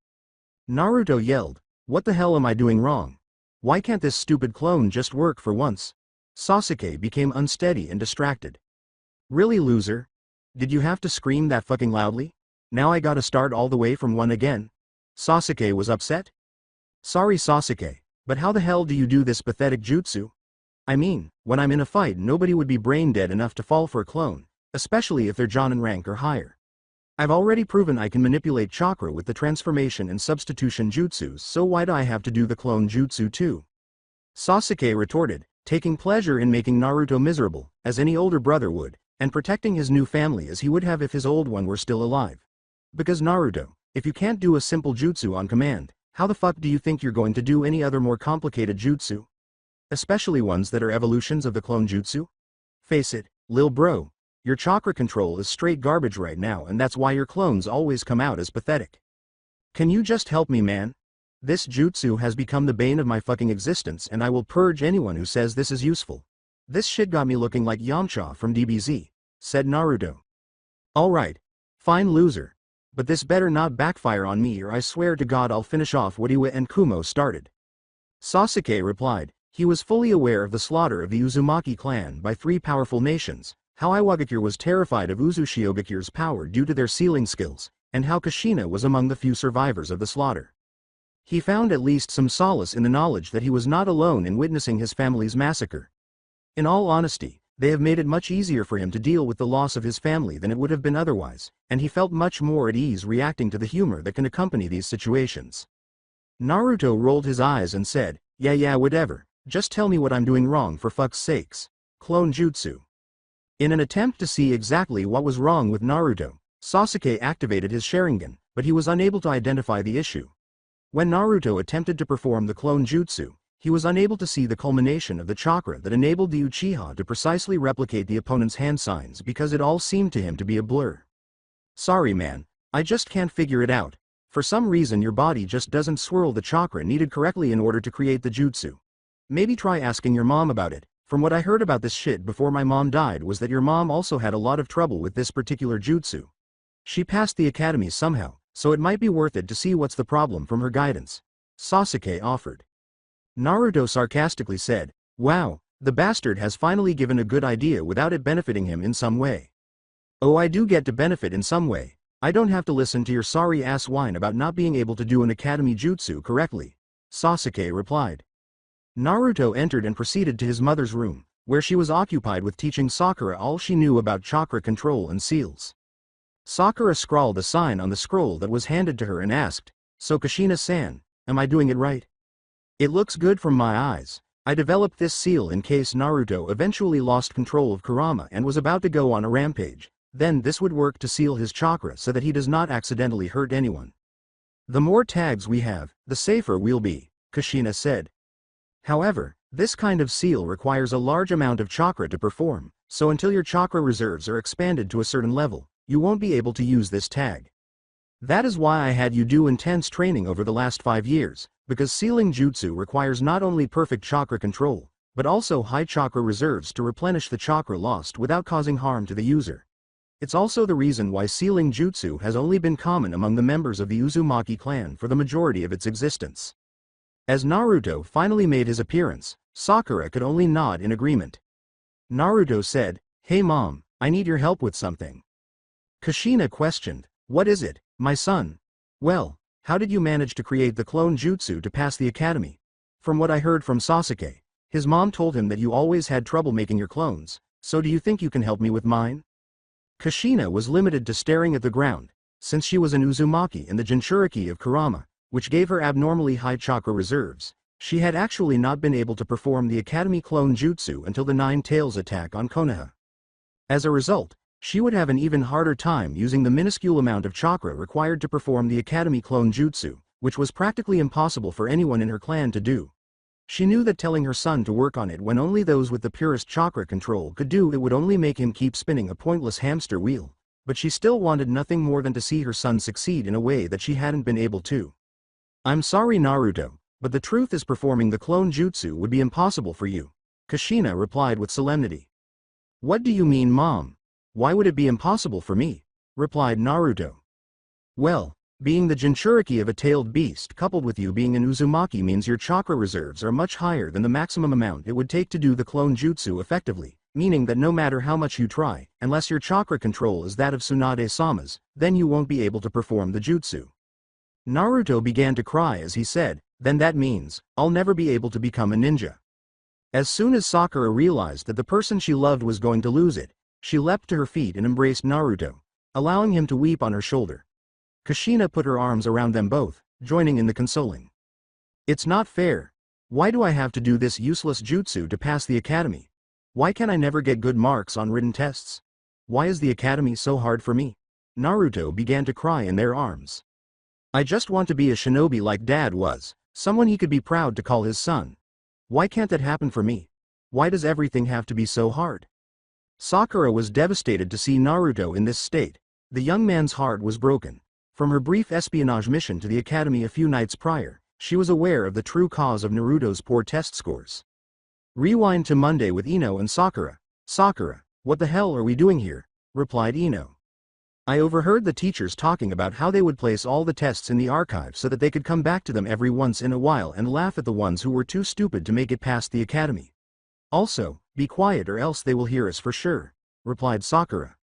Naruto yelled, "What the hell am I doing wrong? Why can't this stupid clone just work for once?" Sasuke became unsteady and distracted. "Really, loser? Did you have to scream that fucking loudly? Now I gotta start all the way from 1 again?" Sasuke was upset. "Sorry Sasuke, but how the hell do you do this pathetic jutsu? I mean, when I'm in a fight nobody would be brain dead enough to fall for a clone, especially if their Jonin rank or higher. I've already proven I can manipulate chakra with the transformation and substitution jutsus, so why do I have to do the clone jutsu too? Sasuke retorted, taking pleasure in making Naruto miserable, as any older brother would, and protecting his new family as he would have if his old one were still alive. Because Naruto, if you can't do a simple jutsu on command, how the fuck do you think you're going to do any other more complicated jutsu? Especially ones that are evolutions of the clone jutsu? Face it, lil bro, your chakra control is straight garbage right now, and that's why your clones always come out as pathetic. Can you just help me, man? This jutsu has become the bane of my fucking existence, and I will purge anyone who says this is useful. This shit got me looking like Yamcha from DBZ, said Naruto. Alright. Fine, loser. But this better not backfire on me, or I swear to God I'll finish off what Iwa and Kumo started. Sasuke replied. He was fully aware of the slaughter of the Uzumaki clan by 3 powerful nations, how Iwagakure was terrified of Uzushiyogakure's power due to their sealing skills, and how Kushina was among the few survivors of the slaughter. He found at least some solace in the knowledge that he was not alone in witnessing his family's massacre. In all honesty, they have made it much easier for him to deal with the loss of his family than it would have been otherwise, and he felt much more at ease reacting to the humor that can accompany these situations. Naruto rolled his eyes and said, yeah whatever, just tell me what I'm doing wrong for fuck's sakes. Clone jutsu. In an attempt to see exactly what was wrong with Naruto, Sasuke activated his Sharingan, but he was unable to identify the issue. When Naruto attempted to perform the clone jutsu, he was unable to see the culmination of the chakra that enabled the Uchiha to precisely replicate the opponent's hand signs because it all seemed to him to be a blur. Sorry man, I just can't figure it out. For some reason your body just doesn't swirl the chakra needed correctly in order to create the jutsu. Maybe try asking your mom about it. From what I heard about this shit before my mom died was that your mom also had a lot of trouble with this particular jutsu. She passed the academy somehow, so it might be worth it to see what's the problem from her guidance. Sasuke offered. Naruto sarcastically said, wow, the bastard has finally given a good idea without it benefiting him in some way. Oh, I do get to benefit in some way. I don't have to listen to your sorry ass whine about not being able to do an academy jutsu correctly, Sasuke replied. Naruto entered and proceeded to his mother's room, where she was occupied with teaching Sakura all she knew about chakra control and seals. Sakura scrawled a sign on the scroll that was handed to her and asked, so Kushina-san, am I doing it right? It looks good from my eyes. I developed this seal in case Naruto eventually lost control of Kurama and was about to go on a rampage, then this would work to seal his chakra so that he does not accidentally hurt anyone. The more tags we have, the safer we'll be, Kushina said. However, this kind of seal requires a large amount of chakra to perform, so until your chakra reserves are expanded to a certain level, you won't be able to use this tag. That is why I had you do intense training over the last 5 years, because sealing jutsu requires not only perfect chakra control, but also high chakra reserves to replenish the chakra lost without causing harm to the user. It's also the reason why sealing jutsu has only been common among the members of the Uzumaki clan for the majority of its existence. As Naruto finally made his appearance, Sakura could only nod in agreement. Naruto said, hey mom, I need your help with something. Kushina questioned, what is it, my son? Well, how did you manage to create the clone jutsu to pass the academy? From what I heard from Sasuke, his mom told him that you always had trouble making your clones, so do you think you can help me with mine? Kushina was limited to staring at the ground, since she was an Uzumaki in the Jinchuriki of Kurama, which gave her abnormally high chakra reserves. She had actually not been able to perform the academy clone jutsu until the Nine Tails attack on Konoha. As a result, she would have an even harder time using the minuscule amount of chakra required to perform the academy clone jutsu, which was practically impossible for anyone in her clan to do. She knew that telling her son to work on it when only those with the purest chakra control could do it would only make him keep spinning a pointless hamster wheel, but she still wanted nothing more than to see her son succeed in a way that she hadn't been able to. I'm sorry Naruto, but the truth is performing the clone jutsu would be impossible for you, Kushina replied with solemnity. What do you mean mom? Why would it be impossible for me? Replied Naruto. Well, being the Jinchuriki of a tailed beast coupled with you being an Uzumaki means your chakra reserves are much higher than the maximum amount it would take to do the clone jutsu effectively, meaning that no matter how much you try, unless your chakra control is that of Tsunade-sama's, then you won't be able to perform the jutsu. Naruto began to cry as he said, then that means, I'll never be able to become a ninja. As soon as Sakura realized that the person she loved was going to lose it, she leapt to her feet and embraced Naruto, allowing him to weep on her shoulder. Kushina put her arms around them both, joining in the consoling. It's not fair. Why do I have to do this useless jutsu to pass the academy? Why can I never get good marks on written tests? Why is the academy so hard for me? Naruto began to cry in their arms. I just want to be a shinobi like Dad was, someone he could be proud to call his son. Why can't that happen for me? Why does everything have to be so hard? Sakura was devastated to see Naruto in this state. The young man's heart was broken. From her brief espionage mission to the academy a few nights prior, she was aware of the true cause of Naruto's poor test scores. Rewind to Monday with Ino and Sakura. Sakura, what the hell are we doing here? Replied Ino. I overheard the teachers talking about how they would place all the tests in the archive so that they could come back to them every once in a while and laugh at the ones who were too stupid to make it past the academy. Also, be quiet or else they will hear us for sure, replied Sakura.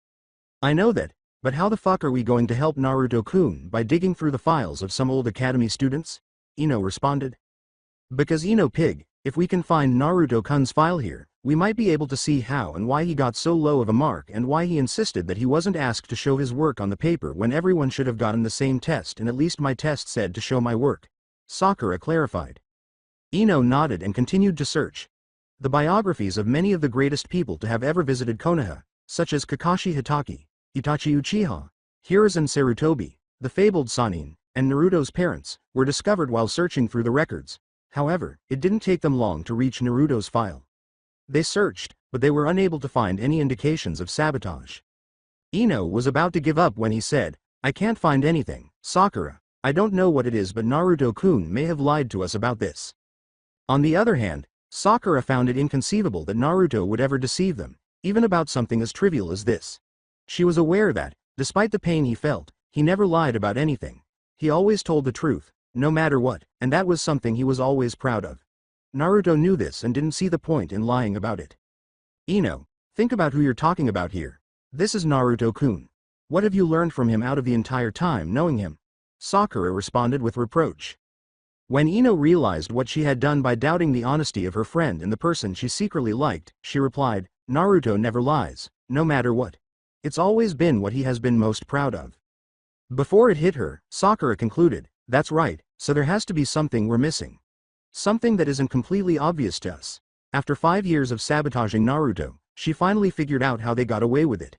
I know that, but how the fuck are we going to help Naruto-kun by digging through the files of some old academy students? Ino responded. Because Ino Pig, if we can find Naruto-kun's file here, we might be able to see how and why he got so low of a mark and why he insisted that he wasn't asked to show his work on the paper when everyone should have gotten the same test and at least my test said to show my work. Sakura clarified. Ino nodded and continued to search. The biographies of many of the greatest people to have ever visited Konoha, such as Kakashi Hitaki, Itachi Uchiha, Hiruzen Sarutobi, the fabled Sannin, and Naruto's parents, were discovered while searching through the records. However, it didn't take them long to reach Naruto's file. They searched, but they were unable to find any indications of sabotage. Ino was about to give up when he said, I can't find anything, Sakura, I don't know what it is but Naruto-kun may have lied to us about this. On the other hand, Sakura found it inconceivable that Naruto would ever deceive them, even about something as trivial as this. She was aware that, despite the pain he felt, he never lied about anything. He always told the truth, no matter what, and that was something he was always proud of. Naruto knew this and didn't see the point in lying about it. Ino, think about who you're talking about here. This is Naruto-kun. What have you learned from him out of the entire time knowing him? Sakura responded with reproach. When Ino realized what she had done by doubting the honesty of her friend and the person she secretly liked, she replied, Naruto never lies, no matter what. It's always been what he has been most proud of. Before it hit her, Sakura concluded, that's right, so there has to be something we're missing. Something that isn't completely obvious to us. After 5 years of sabotaging Naruto, she finally figured out how they got away with it.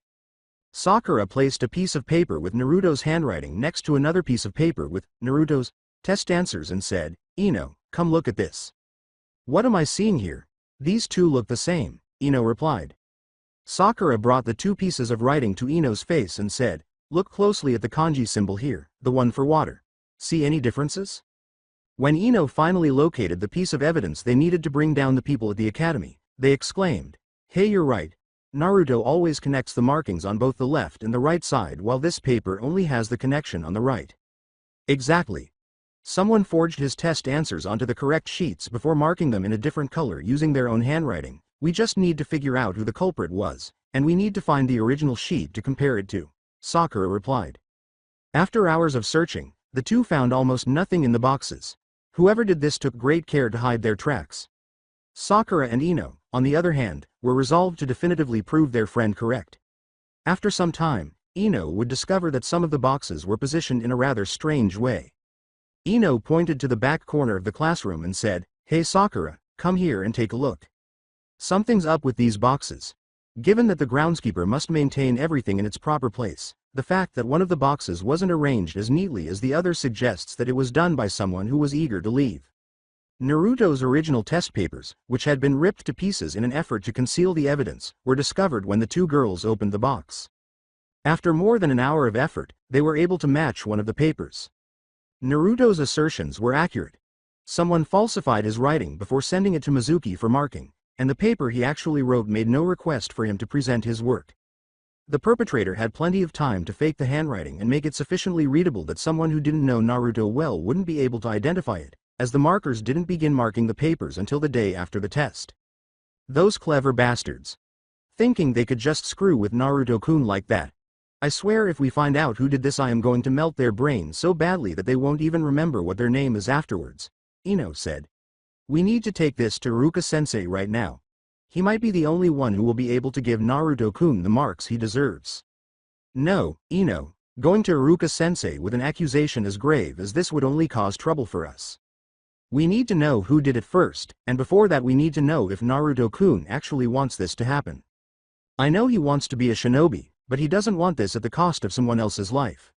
Sakura placed a piece of paper with Naruto's handwriting next to another piece of paper with Naruto's test answers and said, Ino, come look at this. What am I seeing here? These two look the same, Ino replied. Sakura brought the two pieces of writing to Ino's face and said, look closely at the kanji symbol here, the one for water. See any differences? When Ino finally located the piece of evidence they needed to bring down the people at the academy, they exclaimed, hey, you're right. Naruto always connects the markings on both the left and the right side while this paper only has the connection on the right. Exactly. Someone forged his test answers onto the correct sheets before marking them in a different color using their own handwriting. We just need to figure out who the culprit was, and we need to find the original sheet to compare it to, Sakura replied. After hours of searching, the two found almost nothing in the boxes. Whoever did this took great care to hide their tracks. Sakura and Ino, on the other hand, were resolved to definitively prove their friend correct. After some time, Ino would discover that some of the boxes were positioned in a rather strange way. Ino pointed to the back corner of the classroom and said, hey Sakura, come here and take a look. Something's up with these boxes. Given that the groundskeeper must maintain everything in its proper place, the fact that one of the boxes wasn't arranged as neatly as the other suggests that it was done by someone who was eager to leave. Naruto's original test papers, which had been ripped to pieces in an effort to conceal the evidence, were discovered when the two girls opened the box. After more than an hour of effort, they were able to match one of the papers. Naruto's assertions were accurate. Someone falsified his writing before sending it to Mizuki for marking, and the paper he actually wrote made no request for him to present his work. The perpetrator had plenty of time to fake the handwriting and make it sufficiently readable that someone who didn't know Naruto well wouldn't be able to identify it, as the markers didn't begin marking the papers until the day after the test. Those clever bastards. Thinking they could just screw with Naruto-kun like that. I swear if we find out who did this I am going to melt their brains so badly that they won't even remember what their name is afterwards, Ino said. We need to take this to Ruka-sensei right now. He might be the only one who will be able to give Naruto-kun the marks he deserves. No, Ino, going to Ruka-sensei with an accusation as grave as this would only cause trouble for us. We need to know who did it first, and before that we need to know if Naruto-kun actually wants this to happen. I know he wants to be a shinobi, but he doesn't want this at the cost of someone else's life.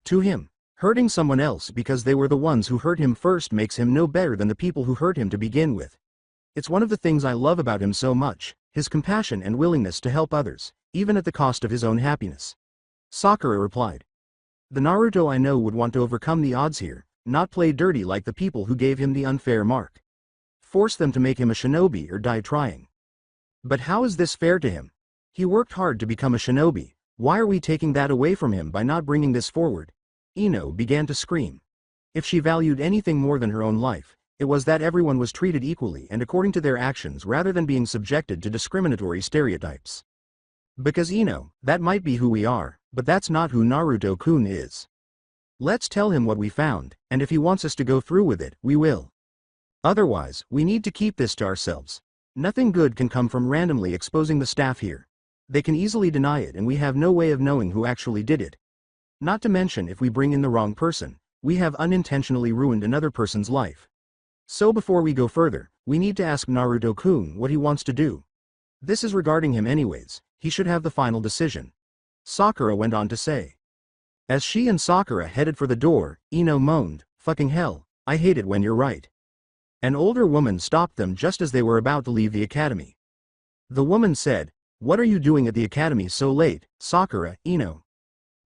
To him, hurting someone else because they were the ones who hurt him first makes him no better than the people who hurt him to begin with. It's one of the things I love about him so much, his compassion and willingness to help others, even at the cost of his own happiness. Sakura replied. The Naruto I know would want to overcome the odds here, not play dirty like the people who gave him the unfair mark. Force them to make him a shinobi or die trying. But how is this fair to him? He worked hard to become a shinobi, why are we taking that away from him by not bringing this forward? Ino began to scream. If she valued anything more than her own life, it was that everyone was treated equally and according to their actions rather than being subjected to discriminatory stereotypes. Because Ino, that might be who we are, but that's not who Naruto-kun is. Let's tell him what we found, and if he wants us to go through with it, we will. Otherwise, we need to keep this to ourselves. Nothing good can come from randomly exposing the staff here. They can easily deny it and we have no way of knowing who actually did it. Not to mention if we bring in the wrong person, we have unintentionally ruined another person's life. So before we go further, we need to ask Naruto-kun what he wants to do. This is regarding him anyways, he should have the final decision. Sakura went on to say. As she and Sakura headed for the door, Ino moaned, "Fucking hell, I hate it when you're right." An older woman stopped them just as they were about to leave the academy. The woman said, "What are you doing at the academy so late, Sakura, Ino?"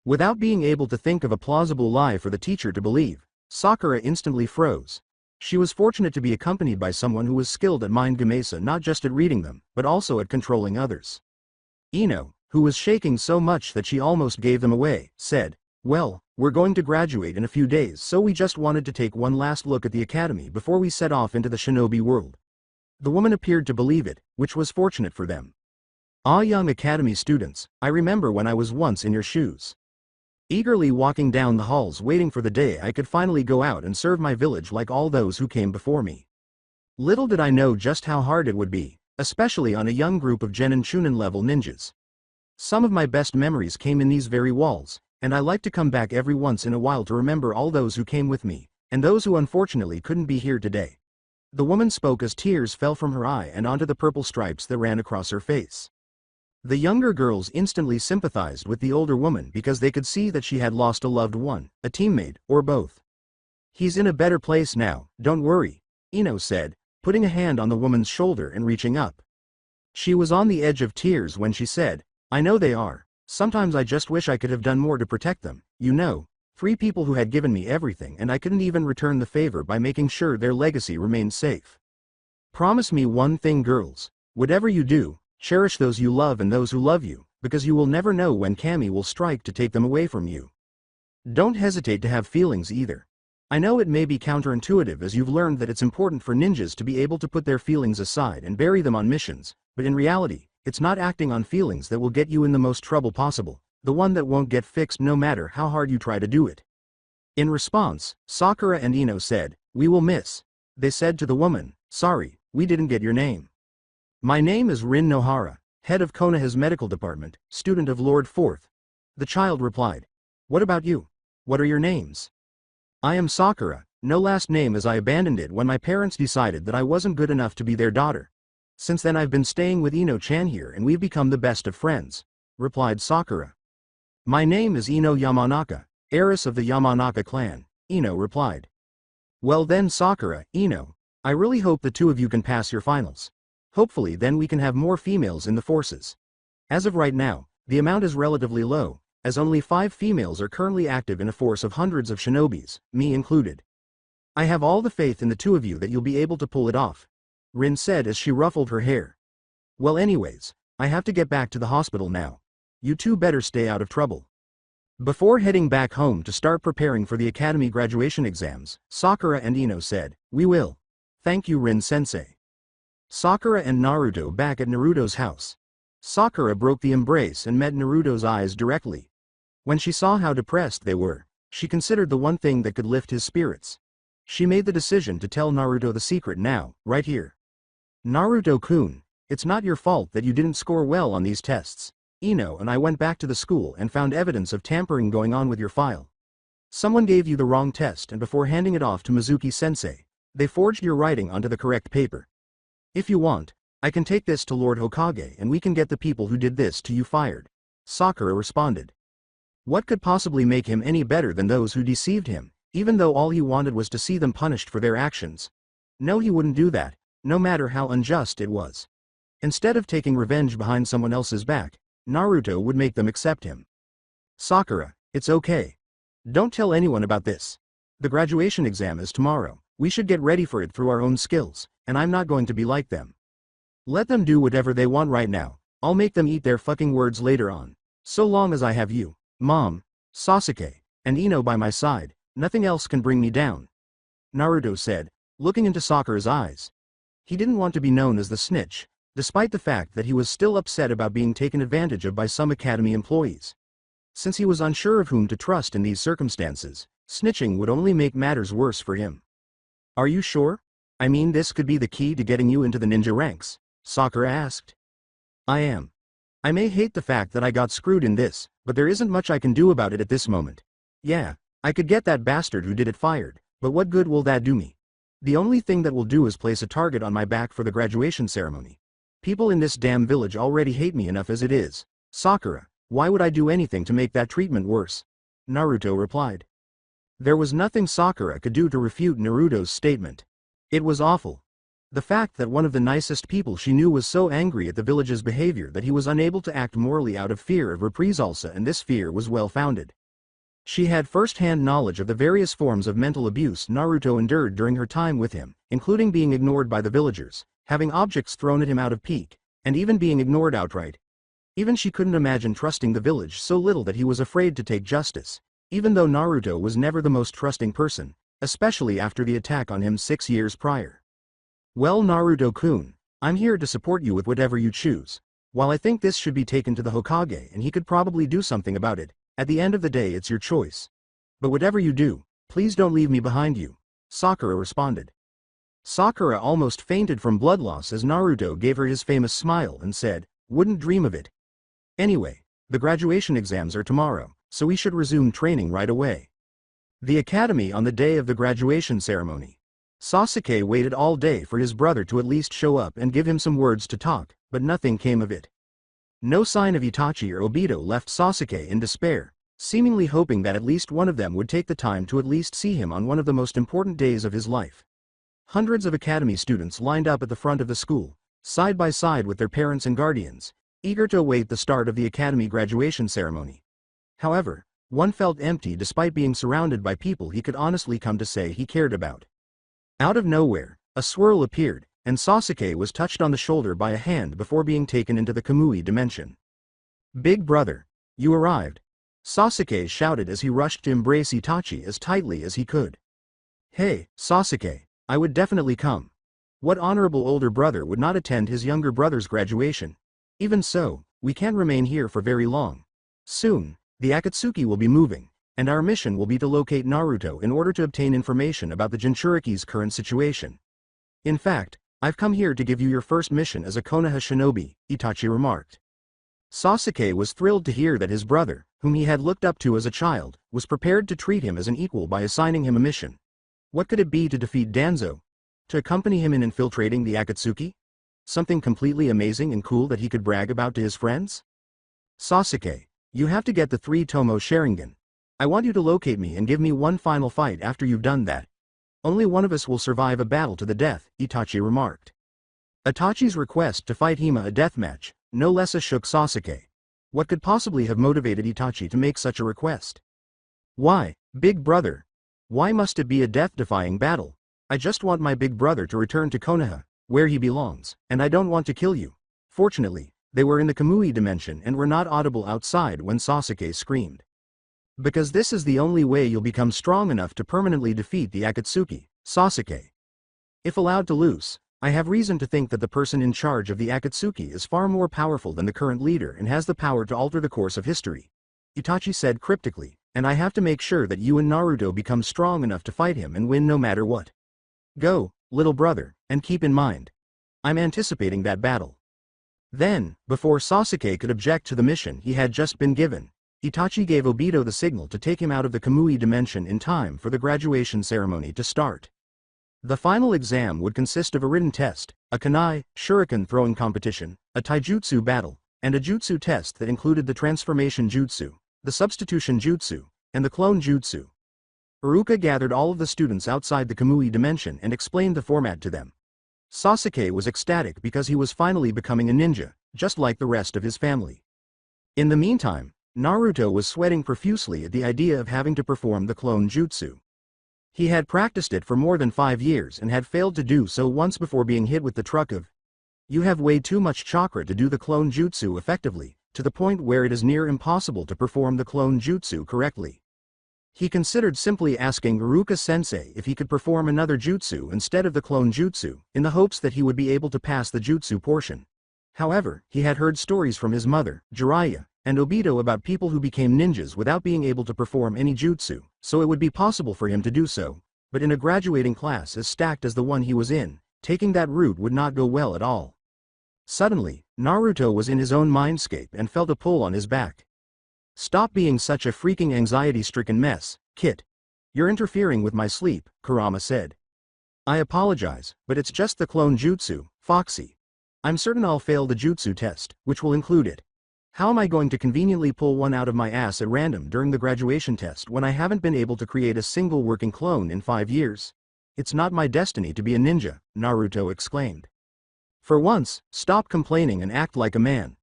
Without being able to think of a plausible lie for the teacher to believe, Sakura instantly froze. She was fortunate to be accompanied by someone who was skilled at mind gamesa not just at reading them, but also at controlling others. Ino, who was shaking so much that she almost gave them away, said, "Well, we're going to graduate in a few days so we just wanted to take one last look at the academy before we set off into the shinobi world." The woman appeared to believe it, which was fortunate for them. "Ah, young academy students, I remember when I was once in your shoes. Eagerly walking down the halls waiting for the day I could finally go out and serve my village like all those who came before me. Little did I know just how hard it would be, especially on a young group of Genin Chunin level ninjas. Some of my best memories came in these very walls, and I like to come back every once in a while to remember all those who came with me, and those who unfortunately couldn't be here today." The woman spoke as tears fell from her eye and onto the purple stripes that ran across her face. The younger girls instantly sympathized with the older woman because they could see that she had lost a loved one, a teammate, or both. "He's in a better place now, don't worry," Ino said, putting a hand on the woman's shoulder and reaching up. She was on the edge of tears when she said, "I know they are. Sometimes I just wish I could have done more to protect them, you know, 3 people who had given me everything and I couldn't even return the favor by making sure their legacy remained safe. Promise me one thing, girls, whatever you do, cherish those you love and those who love you, because you will never know when Kami will strike to take them away from you. Don't hesitate to have feelings either. I know it may be counterintuitive as you've learned that it's important for ninjas to be able to put their feelings aside and bury them on missions, but in reality, it's not acting on feelings that will get you in the most trouble possible, the one that won't get fixed no matter how hard you try to do it." In response, Sakura and Ino said, "We will miss." They said to the woman, "Sorry, we didn't get your name." "My name is Rin Nohara, head of Konoha's medical department, student of Lord Fourth." The child replied. "What about you? What are your names?" "I am Sakura, no last name as I abandoned it when my parents decided that I wasn't good enough to be their daughter. Since then I've been staying with Ino-chan here and we've become the best of friends," replied Sakura. "My name is Ino Yamanaka, heiress of the Yamanaka clan," Ino replied. "Well then Sakura, Ino, I really hope the two of you can pass your finals. Hopefully then we can have more females in the forces. As of right now, the amount is relatively low, as only 5 females are currently active in a force of hundreds of shinobis, me included. I have all the faith in the two of you that you'll be able to pull it off," Rin said as she ruffled her hair. "Well anyways, I have to get back to the hospital now. You two better stay out of trouble." Before heading back home to start preparing for the academy graduation exams, Sakura and Ino said, "We will. Thank you Rin-sensei." Sakura and Naruto back at Naruto's house. Sakura broke the embrace and met Naruto's eyes directly. When she saw how depressed they were, she considered the one thing that could lift his spirits. She made the decision to tell Naruto the secret now, right here. Naruto-kun, it's not your fault that you didn't score well on these tests. Ino and I went back to the school and found evidence of tampering going on with your file. Someone gave you the wrong test and before handing it off to Mizuki-sensei, they forged your writing onto the correct paper. If you want, I can take this to Lord Hokage and we can get the people who did this to you fired. Sakura responded. What could possibly make him any better than those who deceived him, even though all he wanted was to see them punished for their actions? No, he wouldn't do that, no matter how unjust it was. Instead of taking revenge behind someone else's back, Naruto would make them accept him. Sakura, it's okay. Don't tell anyone about this. The graduation exam is tomorrow, we should get ready for it through our own skills, and I'm not going to be like them. Let them do whatever they want right now, I'll make them eat their fucking words later on. So long as I have you, Mom, Sasuke, and Ino by my side, nothing else can bring me down. Naruto said, looking into Sakura's eyes. He didn't want to be known as the snitch, despite the fact that he was still upset about being taken advantage of by some academy employees. Since he was unsure of whom to trust in these circumstances, snitching would only make matters worse for him. Are you sure? I mean, this could be the key to getting you into the ninja ranks, Sakura asked. I am. I may hate the fact that I got screwed in this, but there isn't much I can do about it at this moment. Yeah, I could get that bastard who did it fired, but what good will that do me? The only thing that will do is place a target on my back for the graduation ceremony. People in this damn village already hate me enough as it is. Sakura, why would I do anything to make that treatment worse? Naruto replied. There was nothing Sakura could do to refute Naruto's statement. It was awful. The fact that one of the nicest people she knew was so angry at the village's behavior that he was unable to act morally out of fear of reprisals, and this fear was well-founded. She had first-hand knowledge of the various forms of mental abuse Naruto endured during her time with him, including being ignored by the villagers, having objects thrown at him out of pique, and even being ignored outright. Even she couldn't imagine trusting the village so little that he was afraid to take justice, even though Naruto was never the most trusting person, especially after the attack on him 6 years prior. Well, Naruto-kun, I'm here to support you with whatever you choose. While I think this should be taken to the Hokage and he could probably do something about it, at the end of the day it's your choice. But whatever you do, please don't leave me behind you, Sakura responded. Sakura almost fainted from blood loss as Naruto gave her his famous smile and said, wouldn't dream of it. Anyway, the graduation exams are tomorrow, so we should resume training right away. The academy on the day of the graduation ceremony. Sasuke waited all day for his brother to at least show up and give him some words to talk, but nothing came of it. No sign of Itachi or Obito left Sasuke in despair, seemingly hoping that at least one of them would take the time to at least see him on one of the most important days of his life. Hundreds of academy students lined up at the front of the school, side by side with their parents and guardians, eager to await the start of the academy graduation ceremony. However, one felt empty despite being surrounded by people he could honestly come to say he cared about. Out of nowhere, a swirl appeared, and Sasuke was touched on the shoulder by a hand before being taken into the Kamui dimension. Big brother, you arrived, Sasuke shouted as he rushed to embrace Itachi as tightly as he could. Hey, Sasuke, I would definitely come. What honorable older brother would not attend his younger brother's graduation? Even so, we can't remain here for very long. Soon, the Akatsuki will be moving, and our mission will be to locate Naruto in order to obtain information about the Jinchuriki's current situation. In fact, I've come here to give you your first mission as a Konoha shinobi, Itachi remarked. Sasuke was thrilled to hear that his brother, whom he had looked up to as a child, was prepared to treat him as an equal by assigning him a mission. What could it be to defeat Danzo? To accompany him in infiltrating the Akatsuki? Something completely amazing and cool that he could brag about to his friends? Sasuke, you have to get the 3 Tomo Sharingan. I want you to locate me and give me one final fight after you've done that. Only one of us will survive a battle to the death, Itachi remarked. Itachi's request to fight Hima a deathmatch, no less shook Sasuke. What could possibly have motivated Itachi to make such a request? Why, big brother? Why must it be a death-defying battle? I just want my big brother to return to Konoha, where he belongs, and I don't want to kill you. Fortunately, they were in the Kamui dimension and were not audible outside when Sasuke screamed. Because this is the only way you'll become strong enough to permanently defeat the Akatsuki, Sasuke. If allowed to loose, I have reason to think that the person in charge of the Akatsuki is far more powerful than the current leader and has the power to alter the course of history, Itachi said cryptically, and I have to make sure that you and Naruto become strong enough to fight him and win no matter what. Go, little brother, and keep in mind, I'm anticipating that battle." Then, before Sasuke could object to the mission he had just been given, Itachi gave Obito the signal to take him out of the Kamui dimension in time for the graduation ceremony to start. The final exam would consist of a written test, a kunai, shuriken throwing competition, a taijutsu battle, and a jutsu test that included the transformation jutsu, the substitution jutsu, and the clone jutsu. Iruka gathered all of the students outside the Kamui dimension and explained the format to them. Sasuke was ecstatic because he was finally becoming a ninja, just like the rest of his family. In the meantime, Naruto was sweating profusely at the idea of having to perform the clone jutsu. He had practiced it for more than 5 years and had failed to do so once before being hit with the truck of, "You have way too much chakra to do the clone jutsu effectively, to the point where it is near impossible to perform the clone jutsu correctly." He considered simply asking Iruka-sensei if he could perform another jutsu instead of the clone jutsu, in the hopes that he would be able to pass the jutsu portion. However, he had heard stories from his mother, Jiraiya, and Obito about people who became ninjas without being able to perform any jutsu, so it would be possible for him to do so, but in a graduating class as stacked as the one he was in, taking that route would not go well at all. Suddenly, Naruto was in his own mindscape and felt a pull on his back. "Stop being such a freaking anxiety-stricken mess, Kit. You're interfering with my sleep," Kurama said. "I apologize, but it's just the clone jutsu, Foxy. I'm certain I'll fail the jutsu test, which will include it. How am I going to conveniently pull one out of my ass at random during the graduation test when I haven't been able to create a single working clone in 5 years? It's not my destiny to be a ninja," Naruto exclaimed. "For once, stop complaining and act like a man.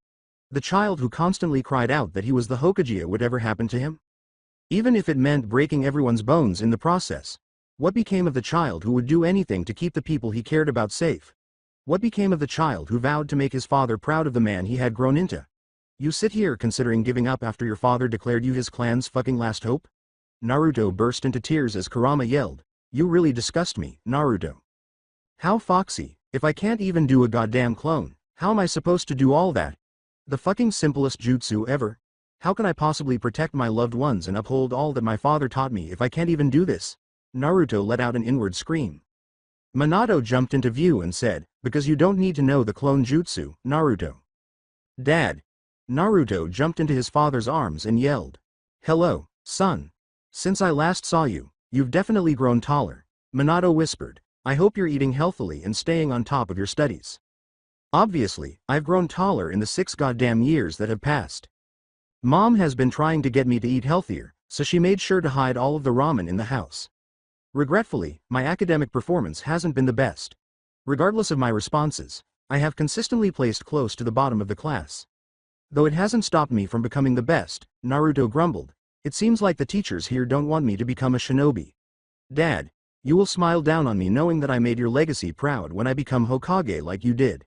The child who constantly cried out that he was the Hokage would ever happen to him? Even if it meant breaking everyone's bones in the process. What became of the child who would do anything to keep the people he cared about safe? What became of the child who vowed to make his father proud of the man he had grown into? You sit here considering giving up after your father declared you his clan's fucking last hope?" Naruto burst into tears as Kurama yelled, "You really disgust me, Naruto. How, Foxy, if I can't even do a goddamn clone, how am I supposed to do all that? The fucking simplest jutsu ever? How can I possibly protect my loved ones and uphold all that my father taught me if I can't even do this?" Naruto let out an inward scream. Minato jumped into view and said, "Because you don't need to know the clone jutsu, Naruto." "Dad." Naruto jumped into his father's arms and yelled, "Hello, son. Since I last saw you, you've definitely grown taller," Minato whispered. "I hope you're eating healthily and staying on top of your studies." "Obviously, I've grown taller in the 6 goddamn years that have passed. Mom has been trying to get me to eat healthier, so she made sure to hide all of the ramen in the house. Regretfully, my academic performance hasn't been the best. Regardless of my responses, I have consistently placed close to the bottom of the class. Though it hasn't stopped me from becoming the best," Naruto grumbled. "It seems like the teachers here don't want me to become a shinobi. Dad, you will smile down on me knowing that I made your legacy proud when I become Hokage like you did.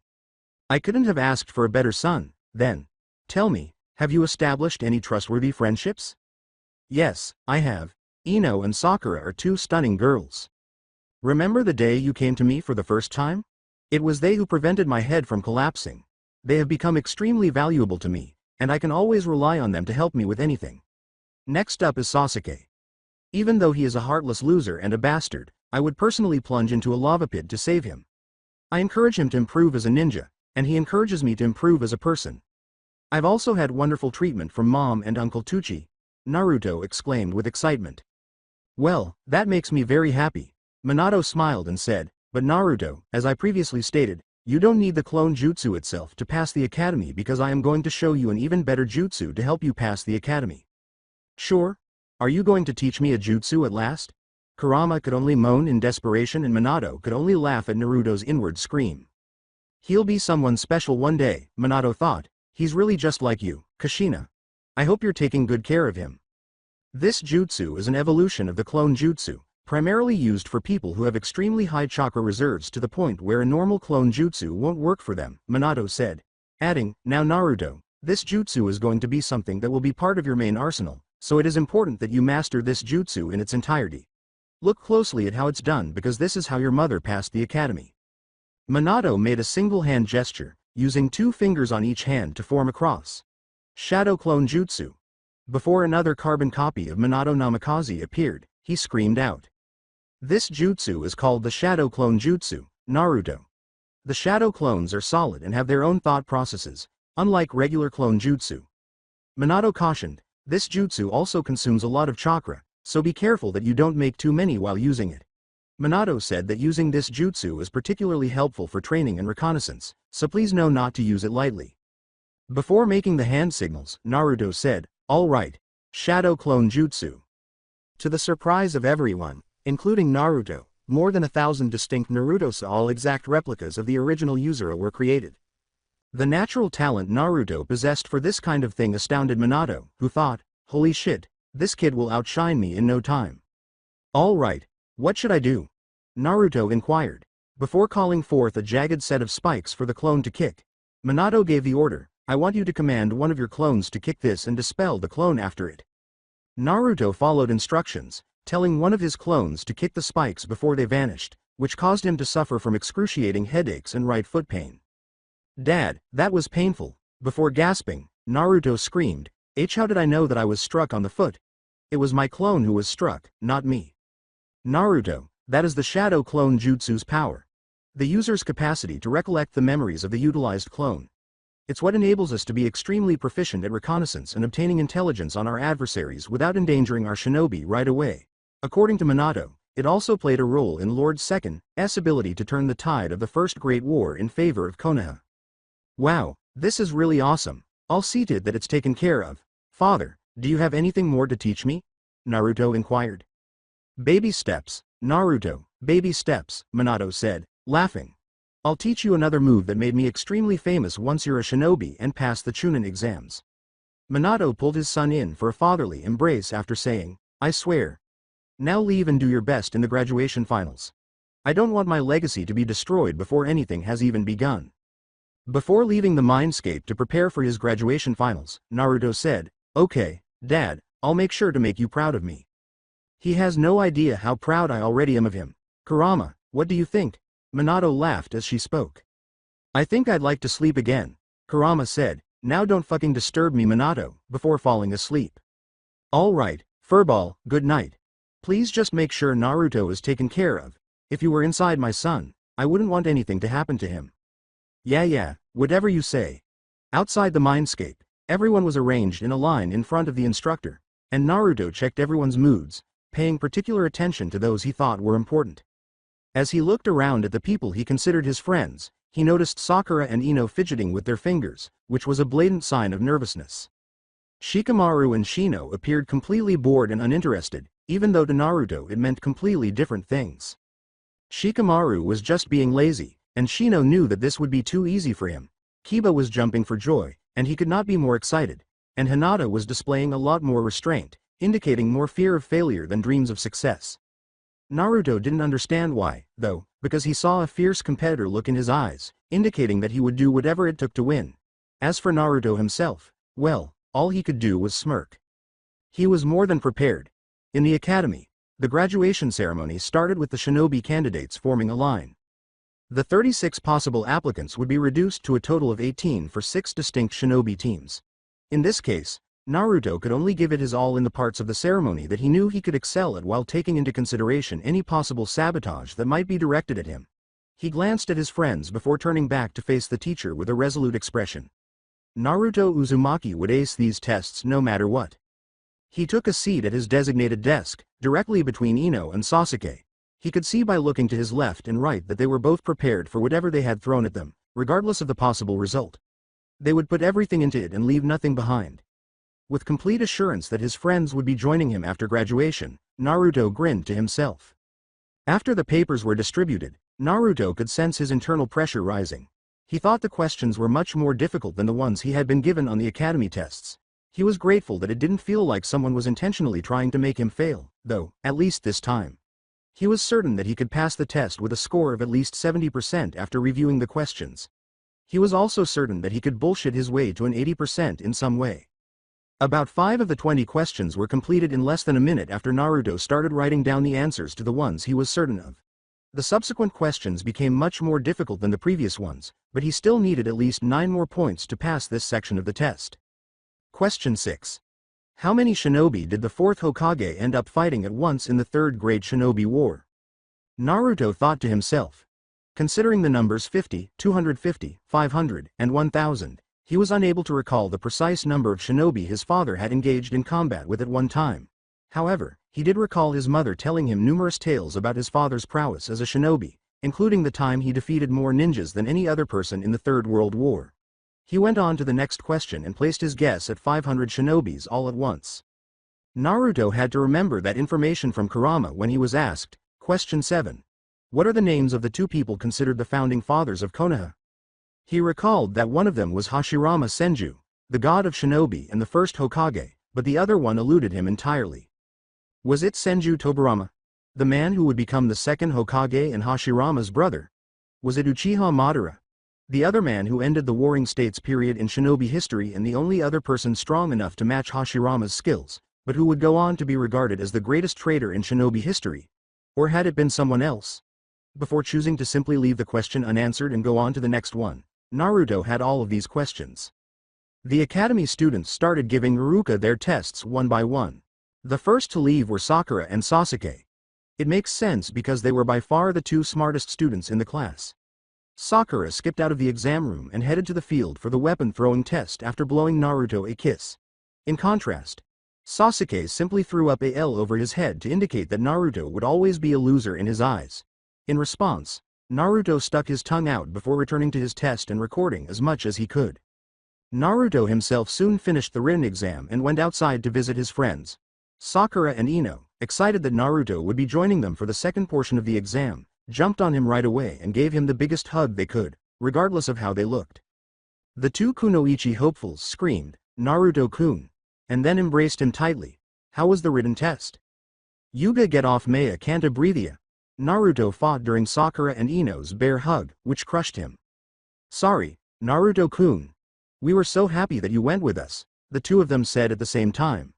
I couldn't have asked for a better son, then. Tell me, have you established any trustworthy friendships?" "Yes, I have. Ino and Sakura are 2 stunning girls. Remember the day you came to me for the first time? It was they who prevented my head from collapsing. They have become extremely valuable to me, and I can always rely on them to help me with anything. Next up is Sasuke. Even though he is a heartless loser and a bastard, I would personally plunge into a lava pit to save him. I encourage him to improve as a ninja, and he encourages me to improve as a person. I've also had wonderful treatment from Mom and Uncle Tucci," Naruto exclaimed with excitement. "Well, that makes me very happy," Minato smiled and said, "but Naruto, as I previously stated, you don't need the clone jutsu itself to pass the academy because I am going to show you an even better jutsu to help you pass the academy." "Sure? Are you going to teach me a jutsu at last?" Kurama could only moan in desperation and Minato could only laugh at Naruto's inward scream. "He'll be someone special one day," Minato thought. "He's really just like you, Kushina. I hope you're taking good care of him." This jutsu is an evolution of the clone jutsu, primarily used for people who have extremely high chakra reserves to the point where a normal clone jutsu won't work for them, Minato said, adding, "Now Naruto, this jutsu is going to be something that will be part of your main arsenal, so it is important that you master this jutsu in its entirety. Look closely at how it's done because this is how your mother passed the academy." Minato made a single hand gesture, using 2 fingers on each hand to form a cross. Shadow clone jutsu. Before another carbon copy of Minato Namikaze appeared, he screamed out. This jutsu is called the Shadow Clone Jutsu, Naruto. The Shadow Clones are solid and have their own thought processes, unlike regular clone jutsu. Minato cautioned, this jutsu also consumes a lot of chakra, so be careful that you don't make too many while using it. Minato said that using this jutsu is particularly helpful for training and reconnaissance, so please know not to use it lightly. Before making the hand signals, Naruto said, all right, Shadow Clone Jutsu. To the surprise of everyone, including Naruto, more than 1,000 distinct Naruto-style exact replicas of the original Yuzuru were created. The natural talent Naruto possessed for this kind of thing astounded Minato, who thought, holy shit, this kid will outshine me in no time. All right, what should I do? Naruto inquired. Before calling forth a jagged set of spikes for the clone to kick, Minato gave the order, I want you to command one of your clones to kick this and dispel the clone after it. Naruto followed instructions, telling one of his clones to kick the spikes before they vanished, which caused him to suffer from excruciating headaches and right foot pain. Dad, that was painful. Before gasping, Naruto screamed, how did I know that I was struck on the foot? It was my clone who was struck, not me. Naruto, that is the Shadow Clone Jutsu's power. The user's capacity to recollect the memories of the utilized clone. It's what enables us to be extremely proficient at reconnaissance and obtaining intelligence on our adversaries without endangering our shinobi right away. According to Minato, it also played a role in Lord Second's ability to turn the tide of the First Great War in favor of Konoha. Wow, this is really awesome. I'll see to it that it's taken care of. Father, do you have anything more to teach me? Naruto inquired. Baby steps, Naruto, baby steps, Minato said, laughing. I'll teach you another move that made me extremely famous once you're a shinobi and pass the Chunin exams. Minato pulled his son in for a fatherly embrace after saying, I swear. Now leave and do your best in the graduation finals. I don't want my legacy to be destroyed before anything has even begun. Before leaving the mindscape to prepare for his graduation finals, Naruto said, okay, Dad, I'll make sure to make you proud of me. He has no idea how proud I already am of him. Kurama, what do you think? Minato laughed as she spoke. I think I'd like to sleep again. Kurama said, now don't fucking disturb me Minato, before falling asleep. Alright, Furball, good night. Please just make sure Naruto is taken care of. If you were inside my son, I wouldn't want anything to happen to him. Yeah, whatever you say. Outside the mindscape, everyone was arranged in a line in front of the instructor, and Naruto checked everyone's moods, paying particular attention to those he thought were important. As he looked around at the people he considered his friends, he noticed Sakura and Ino fidgeting with their fingers, which was a blatant sign of nervousness. Shikamaru and Shino appeared completely bored and uninterested, even though to Naruto it meant completely different things. Shikamaru was just being lazy, and Shino knew that this would be too easy for him. Kiba was jumping for joy, and he could not be more excited, and Hinata was displaying a lot more restraint, indicating more fear of failure than dreams of success. Naruto didn't understand why, though, because he saw a fierce competitor look in his eyes, indicating that he would do whatever it took to win. As for Naruto himself, well, all he could do was smirk. He was more than prepared. In the academy, the graduation ceremony started with the shinobi candidates forming a line. The 36 possible applicants would be reduced to a total of 18 for 6 distinct shinobi teams. In this case, Naruto could only give it his all in the parts of the ceremony that he knew he could excel at while taking into consideration any possible sabotage that might be directed at him. He glanced at his friends before turning back to face the teacher with a resolute expression. Naruto Uzumaki would ace these tests no matter what. He took a seat at his designated desk, directly between Ino and Sasuke. He could see by looking to his left and right that they were both prepared for whatever they had thrown at them, regardless of the possible result. They would put everything into it and leave nothing behind. With complete assurance that his friends would be joining him after graduation, Naruto grinned to himself. After the papers were distributed, Naruto could sense his internal pressure rising. He thought the questions were much more difficult than the ones he had been given on the academy tests. He was grateful that it didn't feel like someone was intentionally trying to make him fail, though, at least this time. He was certain that he could pass the test with a score of at least 70% after reviewing the questions. He was also certain that he could bullshit his way to an 80% in some way. About 5 of the 20 questions were completed in less than a minute after Naruto started writing down the answers to the ones he was certain of. The subsequent questions became much more difficult than the previous ones, but he still needed at least 9 more points to pass this section of the test. Question 6. How many shinobi did the 4th Hokage end up fighting at once in the 3rd Great Shinobi War? Naruto thought to himself. Considering the numbers 50, 250, 500, and 1000, he was unable to recall the precise number of shinobi his father had engaged in combat with at one time. However, he did recall his mother telling him numerous tales about his father's prowess as a shinobi, including the time he defeated more ninjas than any other person in the Third World War. He went on to the next question and placed his guess at 500 shinobis all at once. Naruto had to remember that information from Kurama when he was asked, Question 7. What are the names of the two people considered the founding fathers of Konoha? He recalled that one of them was Hashirama Senju, the god of shinobi and the first Hokage, but the other one eluded him entirely. Was it Senju Tobirama, the man who would become the second Hokage and Hashirama's brother? Was it Uchiha Madara, the other man who ended the Warring States period in shinobi history and the only other person strong enough to match Hashirama's skills, but who would go on to be regarded as the greatest traitor in shinobi history? Or had it been someone else? Before choosing to simply leave the question unanswered and go on to the next one, Naruto had all of these questions. The academy students started giving Iruka their tests one by one. The first to leave were Sakura and Sasuke. It makes sense because they were by far the two smartest students in the class. Sakura skipped out of the exam room and headed to the field for the weapon throwing test after blowing Naruto a kiss. In contrast, Sasuke simply threw up a L over his head to indicate that Naruto would always be a loser in his eyes. In response, Naruto stuck his tongue out before returning to his test and recording as much as he could. Naruto himself soon finished the written exam and went outside to visit his friends. Sakura and Ino, excited that Naruto would be joining them for the second portion of the exam, jumped on him right away and gave him the biggest hug they could, regardless of how they looked. The two Kunoichi hopefuls screamed, Naruto-kun, and then embraced him tightly. How was the written test? Yuga get off Maya can't breathe ya. Naruto fought during Sakura and Ino's bear hug, which crushed him. Sorry, Naruto-kun. We were so happy that you went with us, the two of them said at the same time.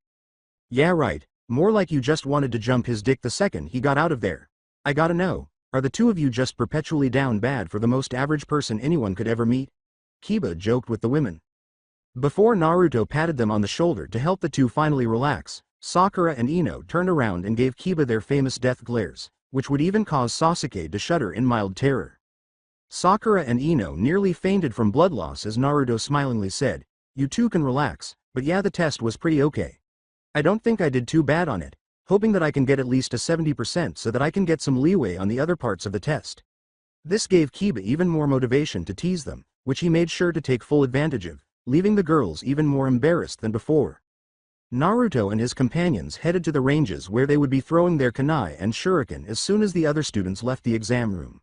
Yeah right, more like you just wanted to jump his dick the second he got out of there. I gotta know, are the two of you just perpetually down bad for the most average person anyone could ever meet? Kiba joked with the women. Before Naruto patted them on the shoulder to help the two finally relax, Sakura and Ino turned around and gave Kiba their famous death glares, which would even cause Sasuke to shudder in mild terror. Sakura and Ino nearly fainted from blood loss as Naruto smilingly said, You two can relax, but yeah, the test was pretty okay. I don't think I did too bad on it, hoping that I can get at least a 70% so that I can get some leeway on the other parts of the test. This gave Kiba even more motivation to tease them, which he made sure to take full advantage of, leaving the girls even more embarrassed than before. Naruto and his companions headed to the ranges where they would be throwing their kunai and shuriken as soon as the other students left the exam room.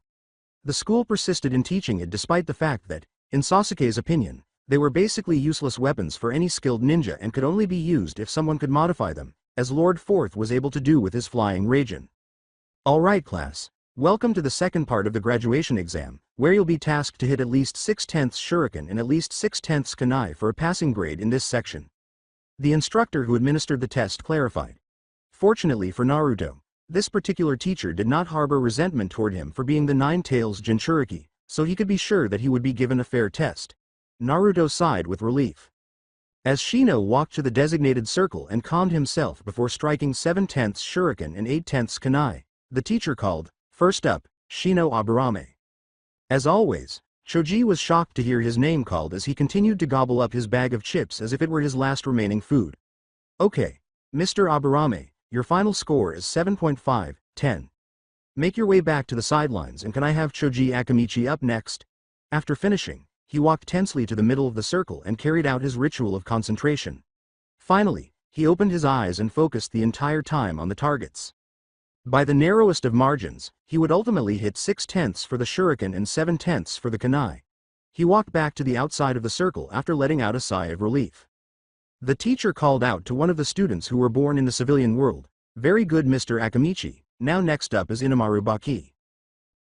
The school persisted in teaching it despite the fact that, in Sasuke's opinion, they were basically useless weapons for any skilled ninja and could only be used if someone could modify them, as Lord Fourth was able to do with his flying Raijin. Alright class, welcome to the second part of the graduation exam, where you'll be tasked to hit at least 6/10 shuriken and at least 6/10 kunai for a passing grade in this section. The instructor who administered the test clarified. Fortunately for Naruto, this particular teacher did not harbor resentment toward him for being the Nine-Tails Jinchuriki, so he could be sure that he would be given a fair test. Naruto sighed with relief. As Shino walked to the designated circle and calmed himself before striking 7/10 shuriken and 8/10 kunai, the teacher called, First up, Shino Aburame. As always, Choji was shocked to hear his name called as he continued to gobble up his bag of chips as if it were his last remaining food. Okay, Mr. Aburame, your final score is 7.5/10. Make your way back to the sidelines and can I have Choji Akamichi up next? After finishing, he walked tensely to the middle of the circle and carried out his ritual of concentration. Finally, he opened his eyes and focused the entire time on the targets. By the narrowest of margins, he would ultimately hit 6/10 for the shuriken and 7/10 for the kunai. He walked back to the outside of the circle after letting out a sigh of relief. The teacher called out to one of the students who were born in the civilian world, Very good Mr. Akamichi, now next up is Inamaru Baki.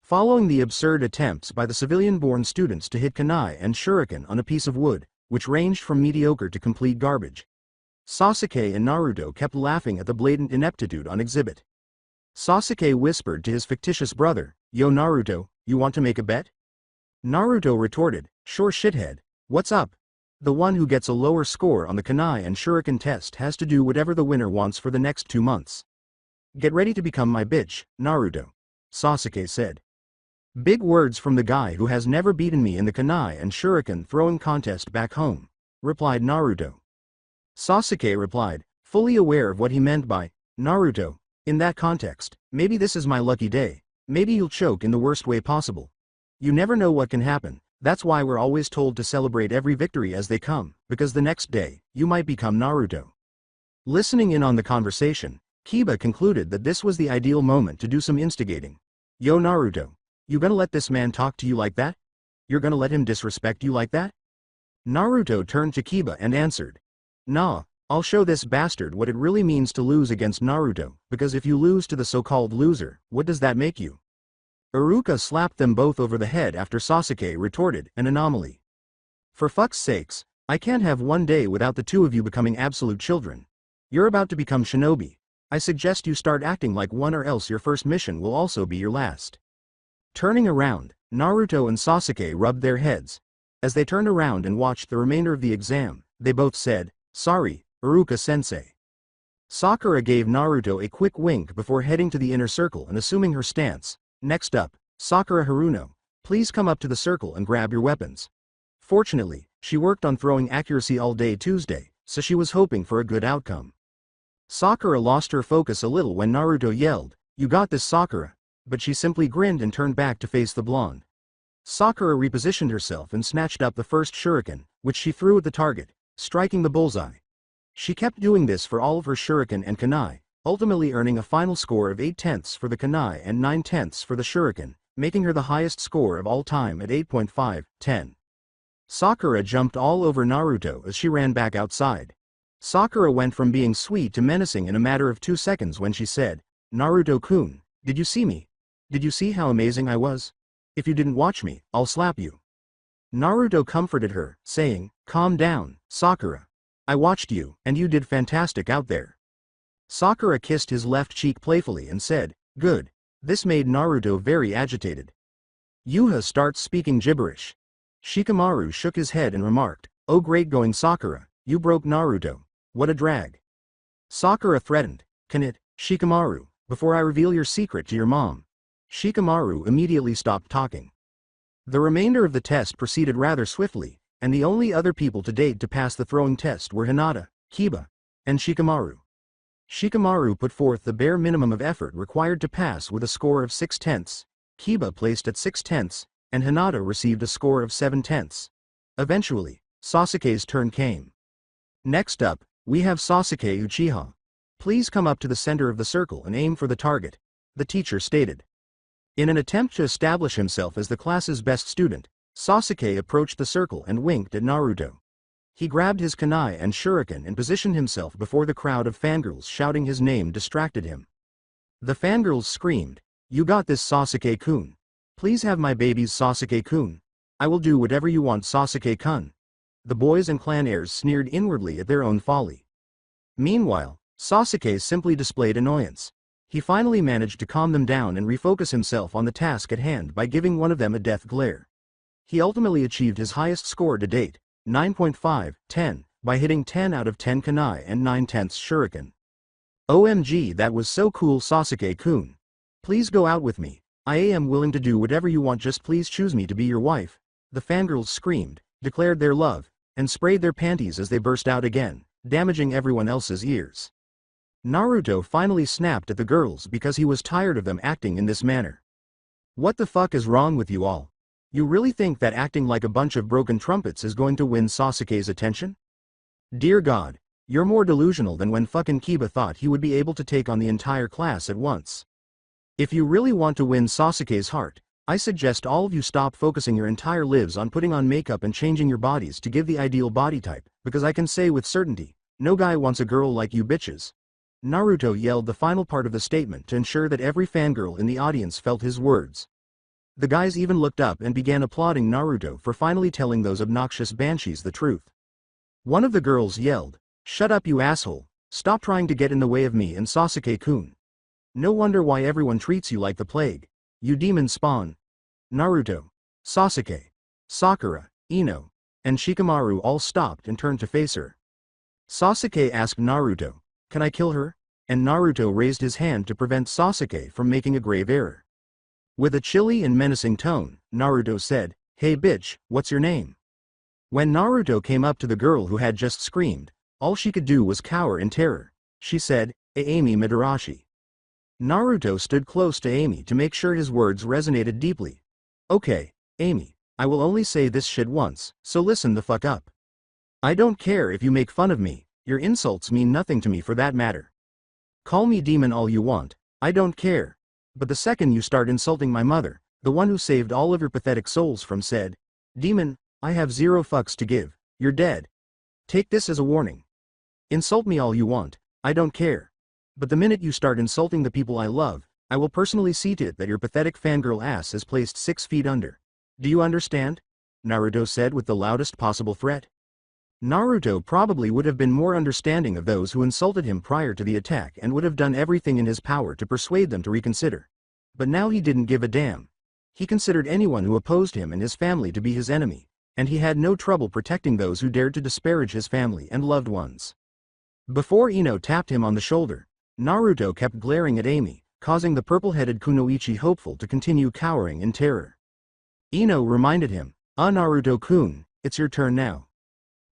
Following the absurd attempts by the civilian-born students to hit kunai and shuriken on a piece of wood, which ranged from mediocre to complete garbage, Sasuke and Naruto kept laughing at the blatant ineptitude on exhibit. Sasuke whispered to his fictitious brother, Yo Naruto, you want to make a bet? Naruto retorted, Sure shithead, what's up? The one who gets a lower score on the kunai and shuriken test has to do whatever the winner wants for the next 2 months. Get ready to become my bitch, Naruto, Sasuke said. Big words from the guy who has never beaten me in the kunai and shuriken throwing contest back home, replied Naruto. Sasuke replied, fully aware of what he meant by, Naruto, in that context, maybe this is my lucky day, maybe you'll choke in the worst way possible. You never know what can happen, that's why we're always told to celebrate every victory as they come, because the next day, you might become Naruto. Listening in on the conversation, Kiba concluded that this was the ideal moment to do some instigating. Yo Naruto, you gonna let this man talk to you like that? You're gonna let him disrespect you like that? Naruto turned to Kiba and answered. Nah, I'll show this bastard what it really means to lose against Naruto, because if you lose to the so-called loser, what does that make you? Iruka slapped them both over the head after Sasuke retorted, an anomaly. For fuck's sakes, I can't have one day without the two of you becoming absolute children. You're about to become shinobi. I suggest you start acting like one or else your first mission will also be your last. Turning around, Naruto and Sasuke rubbed their heads. As they turned around and watched the remainder of the exam, they both said, sorry, Iruka-sensei. Sakura gave Naruto a quick wink before heading to the inner circle and assuming her stance. Next up, Sakura Haruno, please come up to the circle and grab your weapons. Fortunately, she worked on throwing accuracy all day Tuesday, so she was hoping for a good outcome. Sakura lost her focus a little when Naruto yelled, you got this Sakura, but she simply grinned and turned back to face the blonde. Sakura repositioned herself and snatched up the first shuriken, which she threw at the target, striking the bullseye. She kept doing this for all of her shuriken and kunai, ultimately earning a final score of 8/10 for the kunai and 9/10 for the shuriken, making her the highest score of all time at 8.5/10. Sakura jumped all over Naruto as she ran back outside. Sakura went from being sweet to menacing in a matter of 2 seconds when she said, Naruto-kun, did you see me? Did you see how amazing I was? If you didn't watch me, I'll slap you. Naruto comforted her, saying, calm down, Sakura. I watched you, and you did fantastic out there. Sakura kissed his left cheek playfully and said, good. This made Naruto very agitated. Yuha starts speaking gibberish. Shikamaru shook his head and remarked, oh great going Sakura, you broke Naruto. What a drag. Sakura threatened, can it, Shikamaru, before I reveal your secret to your mom. Shikamaru immediately stopped talking. The remainder of the test proceeded rather swiftly, and the only other people to date to pass the throwing test were Hinata, Kiba, and Shikamaru. Shikamaru put forth the bare minimum of effort required to pass with a score of 6/10, Kiba placed at 6/10, and Hinata received a score of 7/10. Eventually, Sasuke's turn came. Next up, we have Sasuke Uchiha. Please come up to the center of the circle and aim for the target, the teacher stated. In an attempt to establish himself as the class's best student, Sasuke approached the circle and winked at Naruto. He grabbed his kunai and shuriken and positioned himself before the crowd of fangirls shouting his name distracted him. The fangirls screamed, you got this Sasuke-kun. Please have my babies Sasuke-kun. I will do whatever you want Sasuke-kun. The boys and clan heirs sneered inwardly at their own folly. Meanwhile, Sasuke simply displayed annoyance. He finally managed to calm them down and refocus himself on the task at hand by giving one of them a death glare. He ultimately achieved his highest score to date, 9.5/10, by hitting 10 out of 10 kunai and 9/10 shuriken. OMG, that was so cool Sasuke-kun. Please go out with me. I am willing to do whatever you want, just please choose me to be your wife. The fangirls screamed, declared their love, and sprayed their panties as they burst out again, damaging everyone else's ears. Naruto finally snapped at the girls because he was tired of them acting in this manner. What the fuck is wrong with you all? You really think that acting like a bunch of broken trumpets is going to win Sasuke's attention? Dear God, you're more delusional than when fucking Kiba thought he would be able to take on the entire class at once. If you really want to win Sasuke's heart, I suggest all of you stop focusing your entire lives on putting on makeup and changing your bodies to give the ideal body type, because I can say with certainty, no guy wants a girl like you bitches. Naruto yelled the final part of the statement to ensure that every fangirl in the audience felt his words. The guys even looked up and began applauding Naruto for finally telling those obnoxious banshees the truth. One of the girls yelled, "Shut up you asshole, stop trying to get in the way of me and Sasuke-kun. No wonder why everyone treats you like the plague, you demon spawn." Naruto, Sasuke, Sakura, Ino, and Shikamaru all stopped and turned to face her. Sasuke asked Naruto, "Can I kill her?" And Naruto raised his hand to prevent Sasuke from making a grave error. With a chilly and menacing tone, Naruto said, "Hey bitch, what's your name?" When Naruto came up to the girl who had just screamed, all she could do was cower in terror. She said, "Amy Madarashi." Naruto stood close to Amy to make sure his words resonated deeply. "Okay, Amy, I will only say this shit once, so listen the fuck up. I don't care if you make fun of me, your insults mean nothing to me for that matter. Call me demon all you want, I don't care. But the second you start insulting my mother, the one who saved all of your pathetic souls from said demon, I have zero fucks to give, you're dead. Take this as a warning. Insult me all you want, I don't care. But the minute you start insulting the people I love, I will personally see to it that your pathetic fangirl ass is placed 6 feet under. Do you understand?" Naruto said with the loudest possible threat. Naruto probably would have been more understanding of those who insulted him prior to the attack and would have done everything in his power to persuade them to reconsider. But now he didn't give a damn. He considered anyone who opposed him and his family to be his enemy, and he had no trouble protecting those who dared to disparage his family and loved ones. Before Ino tapped him on the shoulder, Naruto kept glaring at Amy, causing the purple-headed Kunoichi hopeful to continue cowering in terror. Ino reminded him, Naruto-kun, it's your turn now."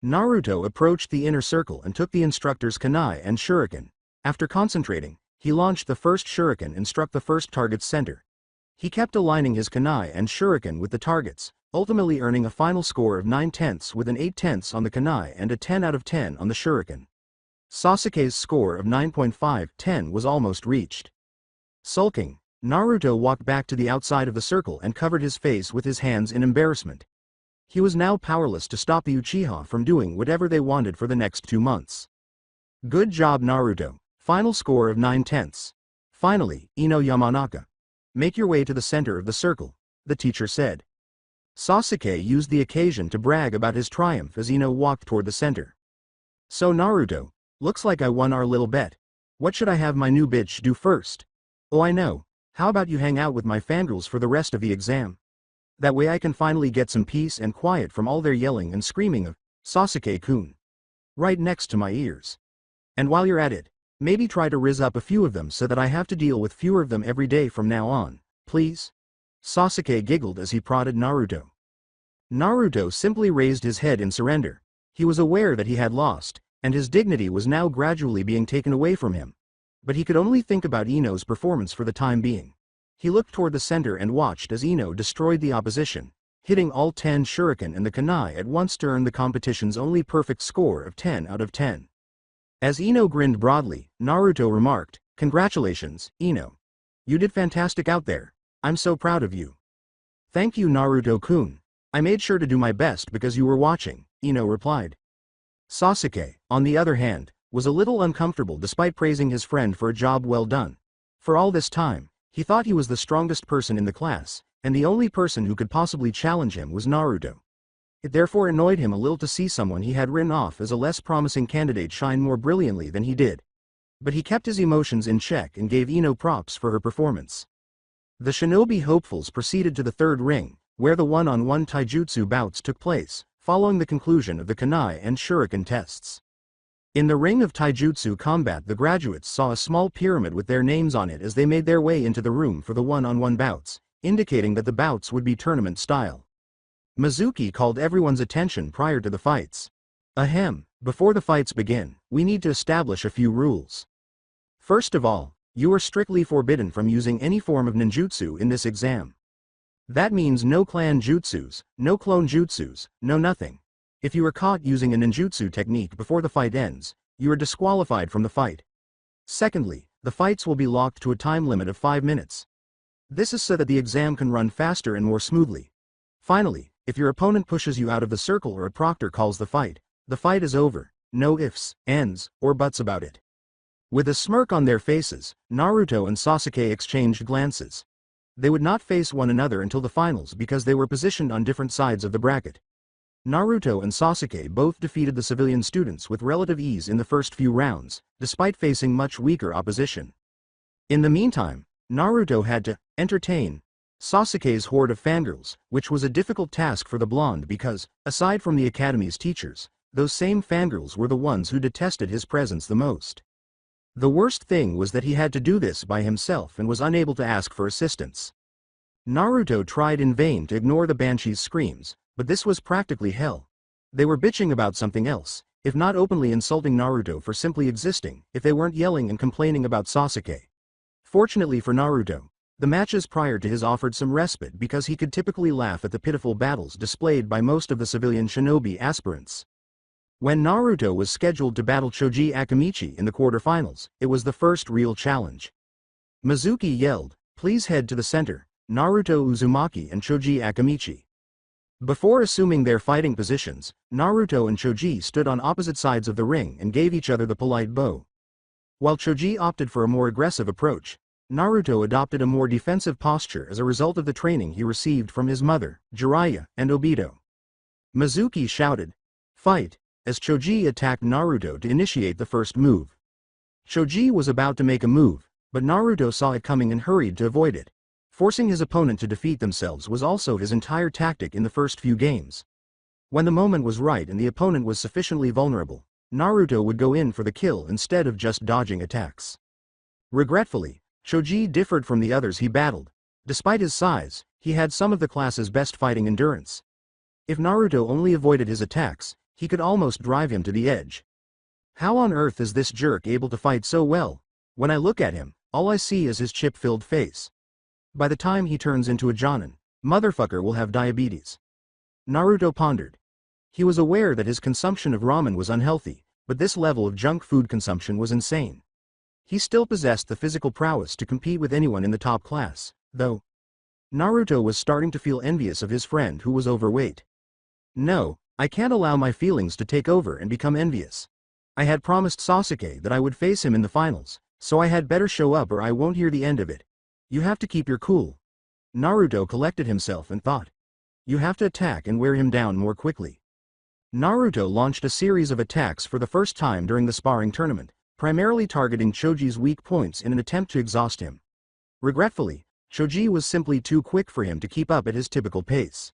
Naruto approached the inner circle and took the instructor's kunai and shuriken. After concentrating, he launched the first shuriken and struck the first target's center. He kept aligning his kunai and shuriken with the targets, ultimately earning a final score of 9/10 with an 8/10 on the kunai and a 10 out of 10 on the shuriken. Sasuke's score of 9.5/10 was almost reached. Sulking, Naruto walked back to the outside of the circle and covered his face with his hands in embarrassment. He was now powerless to stop the Uchiha from doing whatever they wanted for the next 2 months. Good job Naruto, final score of 9/10. Finally, Ino Yamanaka. Make your way to the center of the circle, the teacher said. Sasuke used the occasion to brag about his triumph as Ino walked toward the center. So Naruto, looks like I won our little bet. What should I have my new bitch do first? Oh I know, how about you hang out with my fangirls for the rest of the exam? That way I can finally get some peace and quiet from all their yelling and screaming of, Sasuke-kun. Right next to my ears. And while you're at it, maybe try to rizz up a few of them so that I have to deal with fewer of them every day from now on, please? Sasuke giggled as he prodded Naruto. Naruto simply raised his head in surrender. He was aware that he had lost, and his dignity was now gradually being taken away from him. But he could only think about Ino's performance for the time being. He looked toward the center and watched as Ino destroyed the opposition, hitting all 10 shuriken and the kunai at once to earn the competition's only perfect score of 10 out of 10. As Ino grinned broadly, Naruto remarked, "Congratulations, Ino. You did fantastic out there. I'm so proud of you." "Thank you Naruto-kun. I made sure to do my best because you were watching," Ino replied. Sasuke, on the other hand, was a little uncomfortable despite praising his friend for a job well done. For all this time, he thought he was the strongest person in the class, and the only person who could possibly challenge him was Naruto. It therefore annoyed him a little to see someone he had written off as a less promising candidate shine more brilliantly than he did. But he kept his emotions in check and gave Ino props for her performance. The shinobi hopefuls proceeded to the third ring, where the one-on-one taijutsu bouts took place, following the conclusion of the kunai and shuriken tests. In the ring of taijutsu combat, the graduates saw a small pyramid with their names on it as they made their way into the room for the one-on-one bouts, indicating that the bouts would be tournament style. Mizuki called everyone's attention prior to the fights. Ahem, before the fights begin, we need to establish a few rules. First of all, you are strictly forbidden from using any form of ninjutsu in this exam. That means no clan jutsus, no clone jutsus, no nothing. If you are caught using a ninjutsu technique before the fight ends, you are disqualified from the fight. Secondly, the fights will be locked to a time limit of 5 minutes. This is so that the exam can run faster and more smoothly. Finally, if your opponent pushes you out of the circle or a proctor calls the fight is over, no ifs, ands, or buts about it. With a smirk on their faces, Naruto and Sasuke exchanged glances. They would not face one another until the finals because they were positioned on different sides of the bracket. Naruto and Sasuke both defeated the civilian students with relative ease in the first few rounds, despite facing much weaker opposition. In the meantime, Naruto had to entertain Sasuke's horde of fangirls, which was a difficult task for the blonde because, aside from the academy's teachers, those same fangirls were the ones who detested his presence the most. The worst thing was that he had to do this by himself and was unable to ask for assistance. Naruto tried in vain to ignore the banshees' screams, but this was practically hell. They were bitching about something else, if not openly insulting Naruto for simply existing, if they weren't yelling and complaining about Sasuke. Fortunately for Naruto, the matches prior to his offered some respite because he could typically laugh at the pitiful battles displayed by most of the civilian shinobi aspirants. When Naruto was scheduled to battle Choji Akamichi in the quarterfinals, it was the first real challenge. Mizuki yelled, "Please head to the center, Naruto Uzumaki and Choji Akamichi." Before assuming their fighting positions, Naruto and Choji stood on opposite sides of the ring and gave each other the polite bow. While Choji opted for a more aggressive approach, Naruto adopted a more defensive posture as a result of the training he received from his mother, Jiraiya, and Obito. Mizuki shouted, "Fight!" as Choji attacked Naruto to initiate the first move. Choji was about to make a move, but Naruto saw it coming and hurried to avoid it. Forcing his opponent to defeat themselves was also his entire tactic in the first few games. When the moment was right and the opponent was sufficiently vulnerable, Naruto would go in for the kill instead of just dodging attacks. Regretfully, Choji differed from the others he battled. Despite his size, he had some of the class's best fighting endurance. If Naruto only avoided his attacks, he could almost drive him to the edge. How on earth is this jerk able to fight so well? When I look at him, all I see is his chip-filled face. By the time he turns into a Jonin, motherfucker will have diabetes. Naruto pondered. He was aware that his consumption of ramen was unhealthy, but this level of junk food consumption was insane. He still possessed the physical prowess to compete with anyone in the top class, though. Naruto was starting to feel envious of his friend who was overweight. No, I can't allow my feelings to take over and become envious. I had promised Sasuke that I would face him in the finals, so I had better show up or I won't hear the end of it. You have to keep your cool. Naruto collected himself and thought. You have to attack and wear him down more quickly. Naruto launched a series of attacks for the first time during the sparring tournament, primarily targeting Choji's weak points in an attempt to exhaust him. Regretfully, Choji was simply too quick for him to keep up at his typical pace.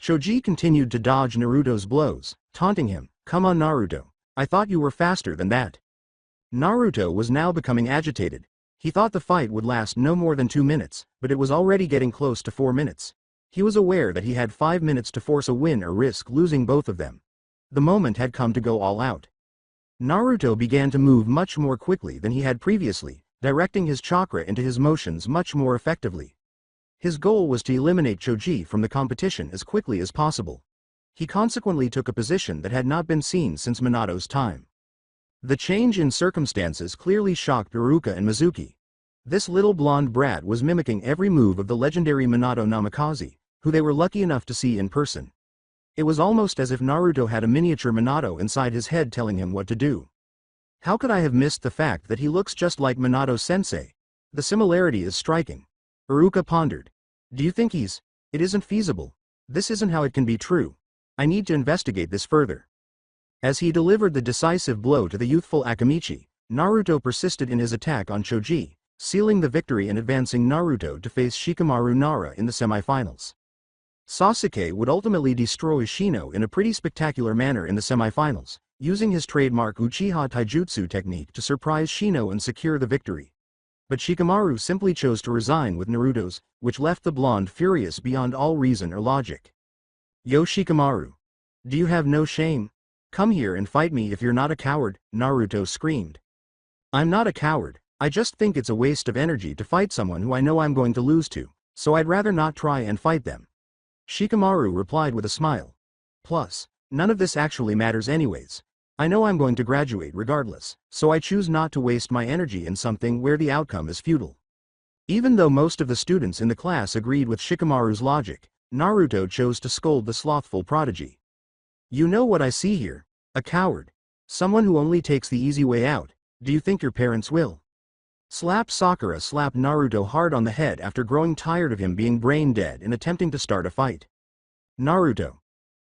Choji continued to dodge Naruto's blows, taunting him, "Come on Naruto, I thought you were faster than that." Naruto was now becoming agitated. He thought the fight would last no more than 2 minutes, but it was already getting close to 4 minutes. He was aware that he had 5 minutes to force a win or risk losing both of them. The moment had come to go all out. Naruto began to move much more quickly than he had previously, directing his chakra into his motions much more effectively. His goal was to eliminate Choji from the competition as quickly as possible. He consequently took a position that had not been seen since Minato's time. The change in circumstances clearly shocked Iruka and Mizuki. This little blonde brat was mimicking every move of the legendary Minato Namikaze, who they were lucky enough to see in person. It was almost as if Naruto had a miniature Minato inside his head telling him what to do. How could I have missed the fact that he looks just like Minato-sensei? The similarity is striking. Iruka pondered. Do you think he's... It isn't feasible. This isn't how it can be true. I need to investigate this further. As he delivered the decisive blow to the youthful Akamichi, Naruto persisted in his attack on Choji, sealing the victory and advancing Naruto to face Shikamaru Nara in the semifinals. Sasuke would ultimately destroy Shino in a pretty spectacular manner in the semifinals, using his trademark Uchiha Taijutsu technique to surprise Shino and secure the victory. But Shikamaru simply chose to resign with Naruto's, which left the blonde furious beyond all reason or logic. Yo Shikamaru! Do you have no shame? Come here and fight me if you're not a coward, Naruto screamed. I'm not a coward, I just think it's a waste of energy to fight someone who I know I'm going to lose to, so I'd rather not try and fight them. Shikamaru replied with a smile. Plus, none of this actually matters anyways. I know I'm going to graduate regardless, so I choose not to waste my energy in something where the outcome is futile. Even though most of the students in the class agreed with Shikamaru's logic, Naruto chose to scold the slothful prodigy. You know what I see here? A coward. Someone who only takes the easy way out. Do you think your parents will? Sakura slapped Naruto hard on the head after growing tired of him being brain dead and attempting to start a fight. Naruto.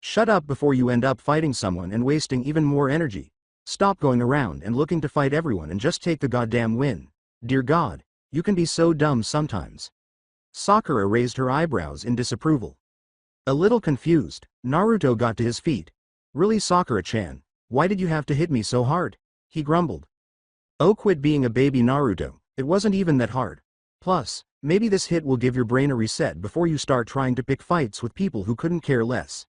Shut up before you end up fighting someone and wasting even more energy. Stop going around and looking to fight everyone and just take the goddamn win. Dear God, you can be so dumb sometimes. Sakura raised her eyebrows in disapproval. A little confused, Naruto got to his feet. Really, Sakura-chan, why did you have to hit me so hard? He grumbled. Oh, quit being a baby, Naruto, it wasn't even that hard. Plus, maybe this hit will give your brain a reset before you start trying to pick fights with people who couldn't care less.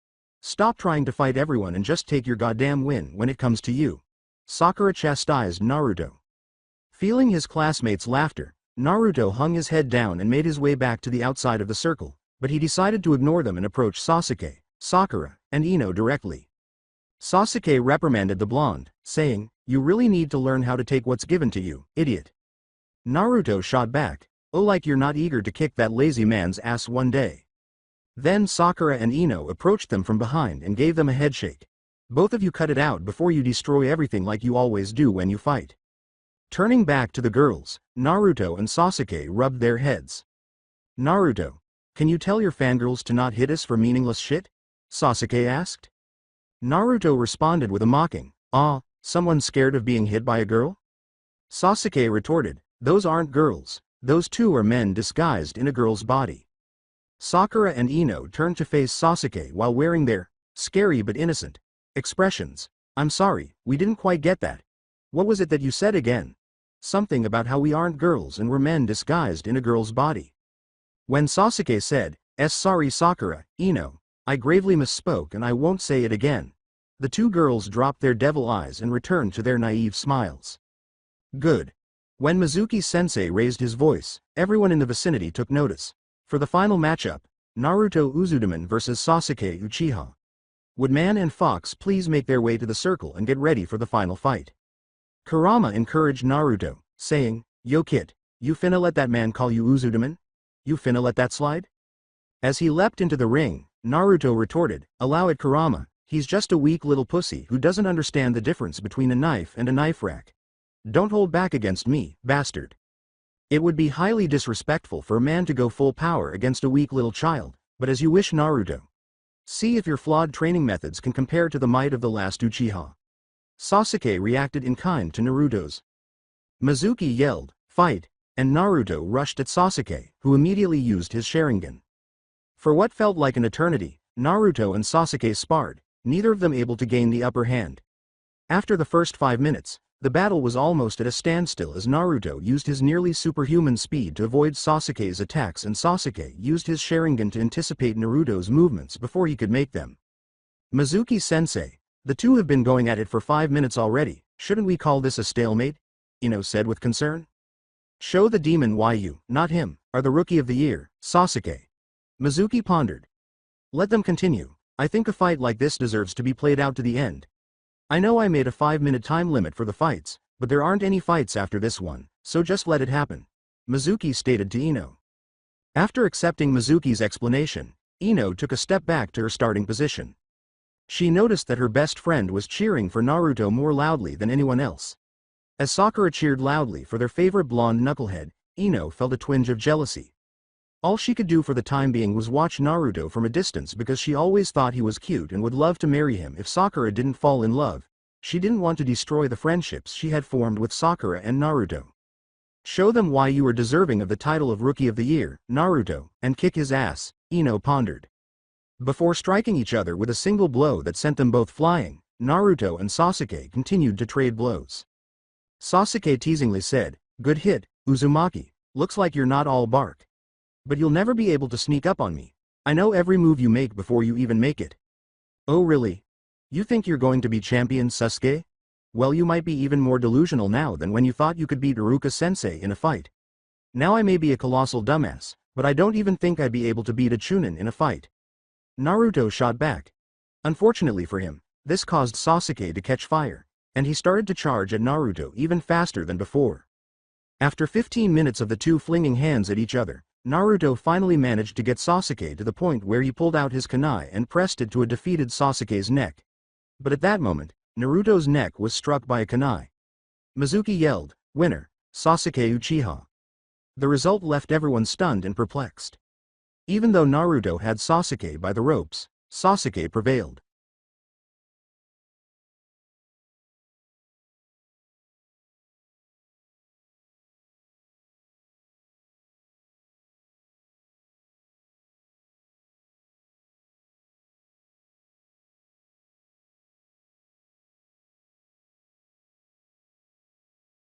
Stop trying to fight everyone and just take your goddamn win when it comes to you. Sakura chastised Naruto. Feeling his classmates' laughter, Naruto hung his head down and made his way back to the outside of the circle, but he decided to ignore them and approach Sasuke, Sakura, and Ino directly. Sasuke reprimanded the blonde, saying, "You really need to learn how to take what's given to you, idiot." Naruto shot back, "Oh, like you're not eager to kick that lazy man's ass one day." Then Sakura and Ino approached them from behind and gave them a headshake. "Both of you cut it out before you destroy everything like you always do when you fight." Turning back to the girls, Naruto and Sasuke rubbed their heads. "Naruto, can you tell your fangirls to not hit us for meaningless shit?" Sasuke asked. Naruto responded with a mocking, "Ah, someone scared of being hit by a girl?" Sasuke retorted, "Those aren't girls, those two are men disguised in a girl's body." Sakura and Ino turned to face Sasuke while wearing their scary but innocent expressions. "I'm sorry, we didn't quite get that. What was it that you said again?" "Something about how we aren't girls and we're men disguised in a girl's body." When Sasuke said, "Sorry Sakura, Ino, I gravely misspoke and I won't say it again," the two girls dropped their devil eyes and returned to their naive smiles. Good. When Mizuki-sensei raised his voice, everyone in the vicinity took notice. For the final matchup, Naruto Uzumaki vs Sasuke Uchiha. Would Man and Fox please make their way to the circle and get ready for the final fight? Kurama encouraged Naruto, saying, "Yo kid, you finna let that man call you Uzumaki? You finna let that slide?" As he leapt into the ring, Naruto retorted, "Allow it, Kurama, he's just a weak little pussy who doesn't understand the difference between a knife and a knife rack. Don't hold back against me, bastard." It would be highly disrespectful for a man to go full power against a weak little child, but as you wish, Naruto. See if your flawed training methods can compare to the might of the last Uchiha. Sasuke reacted in kind to Naruto's. Mizuki yelled, "Fight!" and Naruto rushed at Sasuke, who immediately used his Sharingan. For what felt like an eternity, Naruto and Sasuke sparred, neither of them able to gain the upper hand. After the first 5 minutes, the battle was almost at a standstill as Naruto used his nearly superhuman speed to avoid Sasuke's attacks and Sasuke used his Sharingan to anticipate Naruto's movements before he could make them. "Mizuki-sensei, the two have been going at it for 5 minutes already, shouldn't we call this a stalemate?" Ino said with concern. "Show the demon why you, not him, are the rookie of the year, Sasuke." Mizuki pondered. "Let them continue. I think a fight like this deserves to be played out to the end. I know I made a 5-minute time limit for the fights, but there aren't any fights after this one, so just let it happen," Mizuki stated to Ino. After accepting Mizuki's explanation, Ino took a step back to her starting position. She noticed that her best friend was cheering for Naruto more loudly than anyone else. As Sakura cheered loudly for their favorite blonde knucklehead, Ino felt a twinge of jealousy. All she could do for the time being was watch Naruto from a distance because she always thought he was cute and would love to marry him if Sakura didn't fall in love. She didn't want to destroy the friendships she had formed with Sakura and Naruto. "Show them why you are deserving of the title of Rookie of the Year, Naruto, and kick his ass," Ino pondered. Before striking each other with a single blow that sent them both flying, Naruto and Sasuke continued to trade blows. Sasuke teasingly said, "Good hit, Uzumaki, looks like you're not all bark. But you'll never be able to sneak up on me. I know every move you make before you even make it." "Oh really? You think you're going to be champion, Sasuke? Well, you might be even more delusional now than when you thought you could beat Iruka-sensei in a fight. Now I may be a colossal dumbass, but I don't even think I'd be able to beat a Chunin in a fight." Naruto shot back. Unfortunately for him, this caused Sasuke to catch fire, and he started to charge at Naruto even faster than before. After 15 minutes of the two flinging hands at each other, Naruto finally managed to get Sasuke to the point where he pulled out his kunai and pressed it to a defeated Sasuke's neck. But at that moment, Naruto's neck was struck by a kunai. Mizuki yelled, "Winner, Sasuke Uchiha." The result left everyone stunned and perplexed. Even though Naruto had Sasuke by the ropes, Sasuke prevailed.